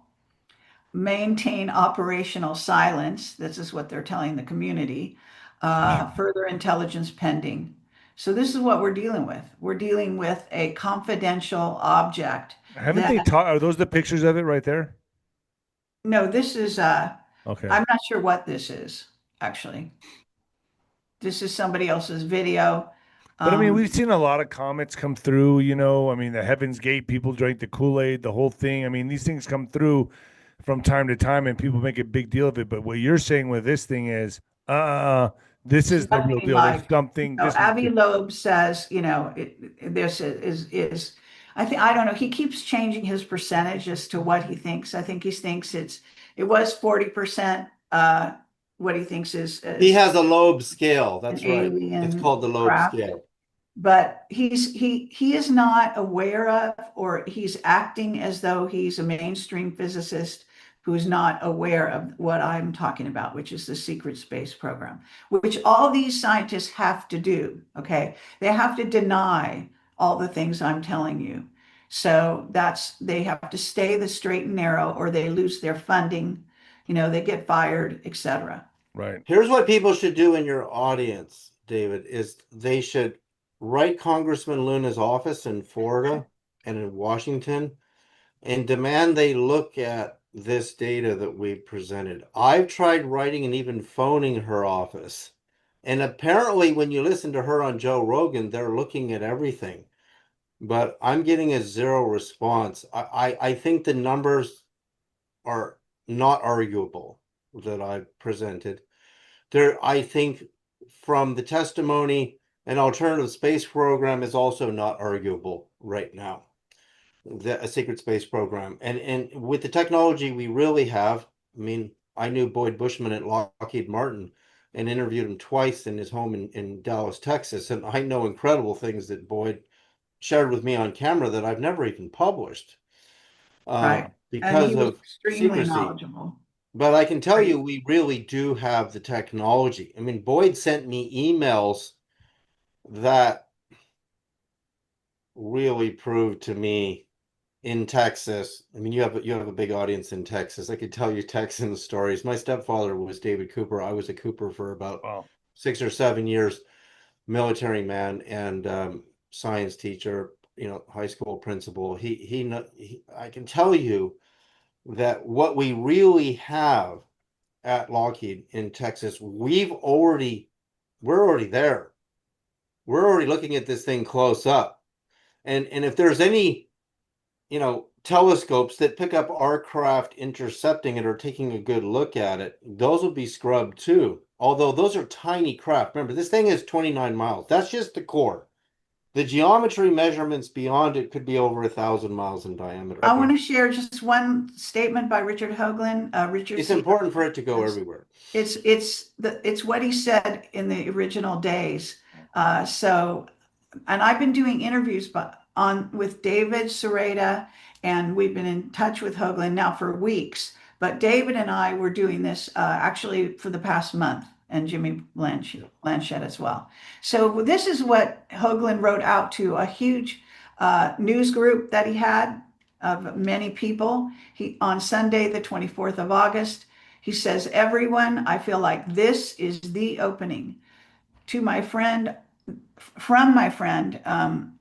maintain operational silence. This is what they're telling the community. Further intelligence pending. So this is what we're dealing with. We're dealing with a confidential object Haven't that, they taught? Are those the pictures of it right there? no, this is, Okay. I'm not sure what this is, actually. This is somebody else's video. But I mean, Um, we've seen a lot of comets come through, you know. I mean, the Heaven's Gate, people drank the Kool-Aid, the whole thing. I mean, these things come through from time to time and people make a big deal of it. But what you're saying with this thing is, uh, this it's is the real nothing deal. There's like, something, this is, Avi Loeb says, this I think, I don't know, he keeps changing his percentage as to what he thinks. I think he thinks it was 40%, what he thinks He is has a Loeb scale. an That's right. It's alien called the Loeb craft. scale. But he is not aware of, or he's acting as though he's a mainstream physicist who's not aware of what I'm talking about, which is the secret space program, which all these scientists have to do. Okay, they have to deny all the things I'm telling you. So they have to stay the straight and narrow, or they lose their funding. They get fired, etc. right. Here's what people should do in your audience, David, is they should write Congressman Luna's office in Florida and in Washington and demand they look at this data that we presented. I've tried writing and even phoning her office. And apparently, when you listen to her on Joe Rogan, they're looking at everything. But I'm getting a zero response. I think the numbers are not arguable that I presented. I think from the testimony, an alternative space program is also not arguable right now. A secret space program, and with the technology we really have, I mean, I knew Boyd Bushman at Lockheed Martin and interviewed him twice in his home in Dallas, Texas, and I know incredible things that Boyd shared with me on camera that I've never even published Right. And because he was of extremely secrecy. knowledgeable. But I can tell Right. you, we really do have the technology. I mean, Boyd sent me emails that really proved to me in Texas. I mean, you have a big audience in Texas. I could tell you Texan stories. My stepfather was David Cooper. I was a Cooper for about Wow. 6 or 7 years, military man and science teacher, high school principal. I can tell you that what we really have at Lockheed in Texas, we're already there. We're already looking at this thing close up. And if there's any, telescopes that pick up our craft intercepting it or taking a good look at it, those will be scrubbed too. Although those are tiny craft. Remember, this thing is 29 miles. That's just the core. The geometry measurements beyond it could be over 1,000 miles in diameter. I want to share just one statement by Richard Hoagland. Richard It's C. important for it to go everywhere. It's what he said in the original days. And I've been doing interviews with David Sereda, and we've been in touch with Hoagland now for weeks. But David and I were doing this actually for the past month, and Jimmy Blanchett as well. So this is what Hoagland wrote out to a huge news group that he had of many people. On Sunday, the 24th of August, he says, "Everyone, I feel like this is the opening to my friend from my friend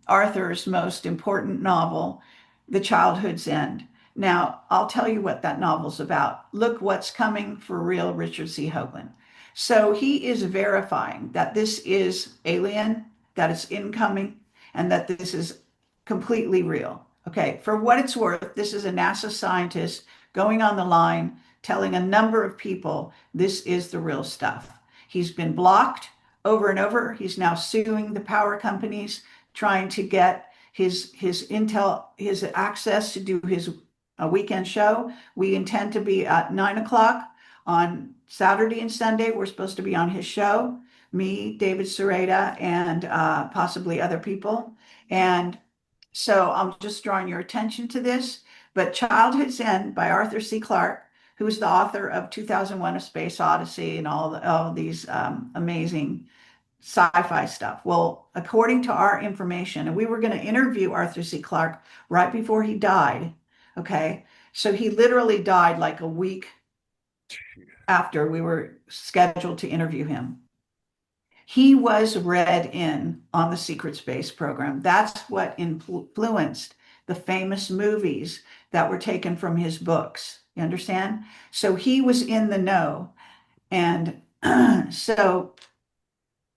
Arthur's most important novel, The Childhood's End." Now, I'll tell you what that novel's about. Look what's coming for real, Richard C. Hoagland. So he is verifying that this is alien, that it's incoming, and that this is completely real. Okay, for what it's worth, this is a NASA scientist going on the line, telling a number of people this is the real stuff. He's been blocked over and over. He's now suing the power companies, trying to get his intel, his access to do his weekend show. We intend to be at 9 o'clock on Saturday and Sunday. We're supposed to be on his show, me, David Sereda, and possibly other people. And so I'm just drawing your attention to this. But Childhood's End by Arthur C. Clarke, who's the author of 2001: A Space Odyssey and all these amazing sci-fi stuff. Well, according to our information, and we were going to interview Arthur C. Clarke right before he died. Okay. So he literally died like a week after we were scheduled to interview him. He was read in on the secret space program. That's what influenced the famous movies that were taken from his books. You understand? So he was in the know. And so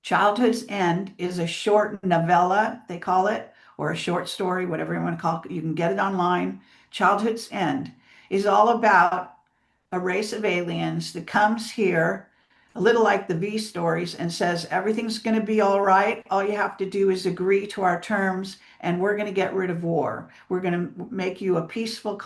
Childhood's End is a short novella, they call it, or a short story, whatever you want to call it. You can get it online. Childhood's End is all about a race of aliens that comes here, a little like the V stories, and says everything's going to be all right. All you have to do is agree to our terms, and we're going to get rid of war. We're going to make you a peaceful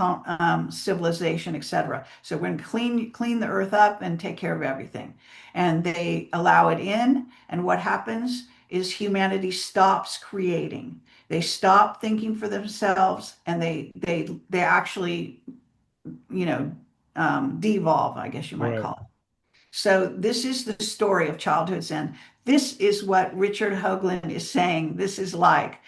civilization, etc. So we're going to clean the earth up and take care of everything. And they allow it in, and what happens is humanity stops creating. They stop thinking for themselves, and they actually, devolve, I guess you might Right. call it. So this is the story of Childhood's End. This is what Richard Hoagland is saying. This is like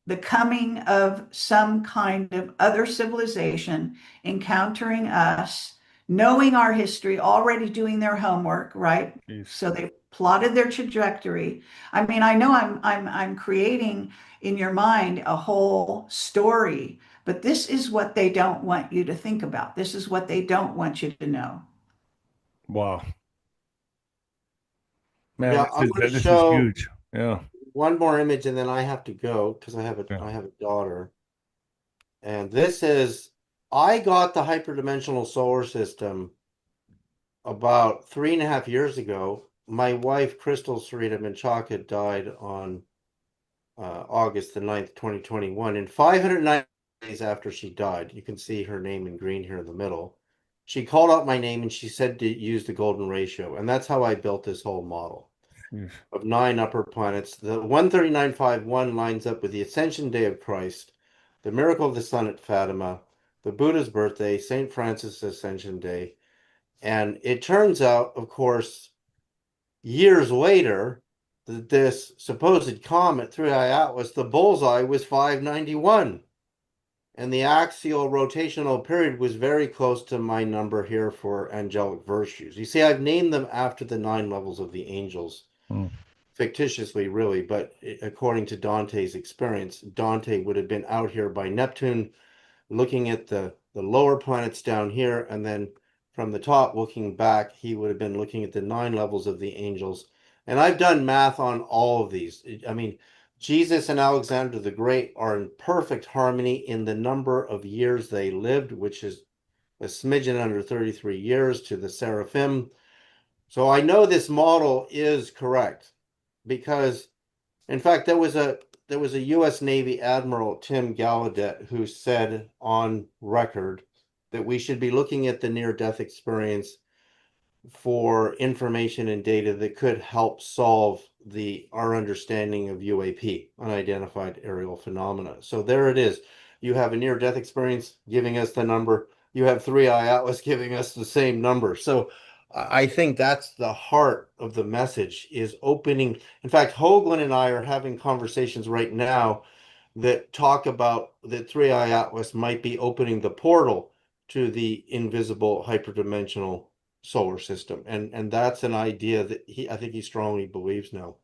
the coming of some kind of other civilization encountering us, knowing our history, already doing their homework, right? Jeez. So they plotted their trajectory. I mean, I know I'm creating in your mind a whole story, but this is what they don't want you to think about. This is what they don't want you to know. Wow. Man, Yeah, I'm going to this is show huge. Yeah. one more image and then I have to go because Yeah. I have a daughter. And this is I got the hyperdimensional solar system about 3.5 years ago. My wife, Crystal Sarita Menchaca, died on August the 9th, 2021. And 509 days after she died, you can see her name in green here in the middle. She called out my name and she said to use the golden ratio. And that's how I built this whole model Jeez. of 9 upper planets. The 13951 lines up with the Ascension Day of Christ, the miracle of the sun at Fatima, the Buddha's birthday, St. Francis Ascension Day. And it turns out, of course, years later, that this supposed comet 3i Atlas, the bullseye was 591. And the axial rotational period was very close to my number here for angelic virtues. You see, I've named them after the 9 levels of the angels. Fictitiously, really, but according to Dante's experience, Dante would have been out here by Neptune, looking at the lower planets down here, and then from the top looking back, he would have been looking at the 9 levels of the angels. And I've done math on all of these. I mean, Jesus and Alexander the Great are in perfect harmony in the number of years they lived, which is a smidgen under 33 years to the seraphim. So I know this model is correct because, in fact, there was a U.S. Navy Admiral, Tim Gallaudet, who said on record that we should be looking at the near-death experience for information and data that could help solve our understanding of UAP, unidentified aerial phenomena. So there it is. You have a near-death experience giving us the number. You have 3i Atlas giving us the same number. So I think that's the heart of the message, is opening. In fact, Hoagland and I are having conversations right now that talk about that 3i Atlas might be opening the portal to the invisible hyperdimensional solar system. And that's an idea that I think he strongly believes now.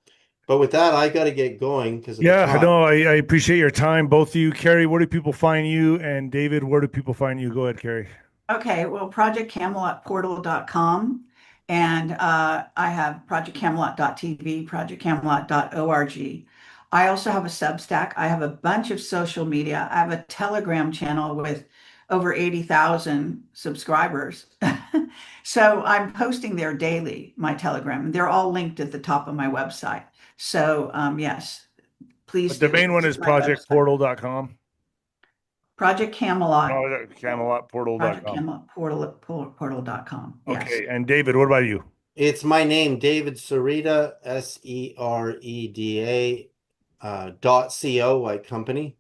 But with that, I got to get going because of the Yeah, time. no, I appreciate your time, both of you. Carrie, where do people find you? And David, where do people find you? Go ahead, Carrie. Okay, well, projectcamelotportal.com, and I have projectcamelot.tv, projectcamelot.org. I also have a Substack. I have a bunch of social media. I have a Telegram channel with over 80,000 subscribers. So I'm posting there daily, my Telegram, and they're all linked at the top of my website. So yes, please But the do main one visit is my website. projectportal.com. Project Camelot. No, Project camelotportal.com. Camelot portal.com. Yes. Okay. And David, what about you? It's my name, David Sereda, SEREDA, .co, like company,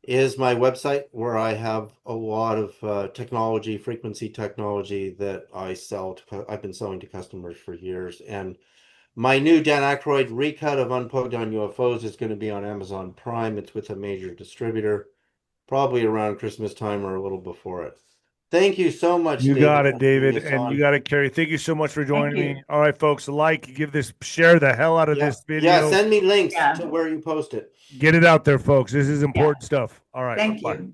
is my website where I have a lot of technology, frequency technology that I sell to. I've been selling to customers for years, and my new Dan Aykroyd recut of Unplugged on UFOs is going to be on Amazon Prime. It's with a major distributor, probably around Christmas time or a little before it. Thank you so much, You David, got it, for having David, us and you on. got it, Carrie. Thank you so much for Thank joining you. me. All right, folks, share the hell out of Yeah, this yeah. video. Send me links Yeah. to where you post it. Get it out there, folks. This is Yeah. important stuff. All right, Thank bye. you.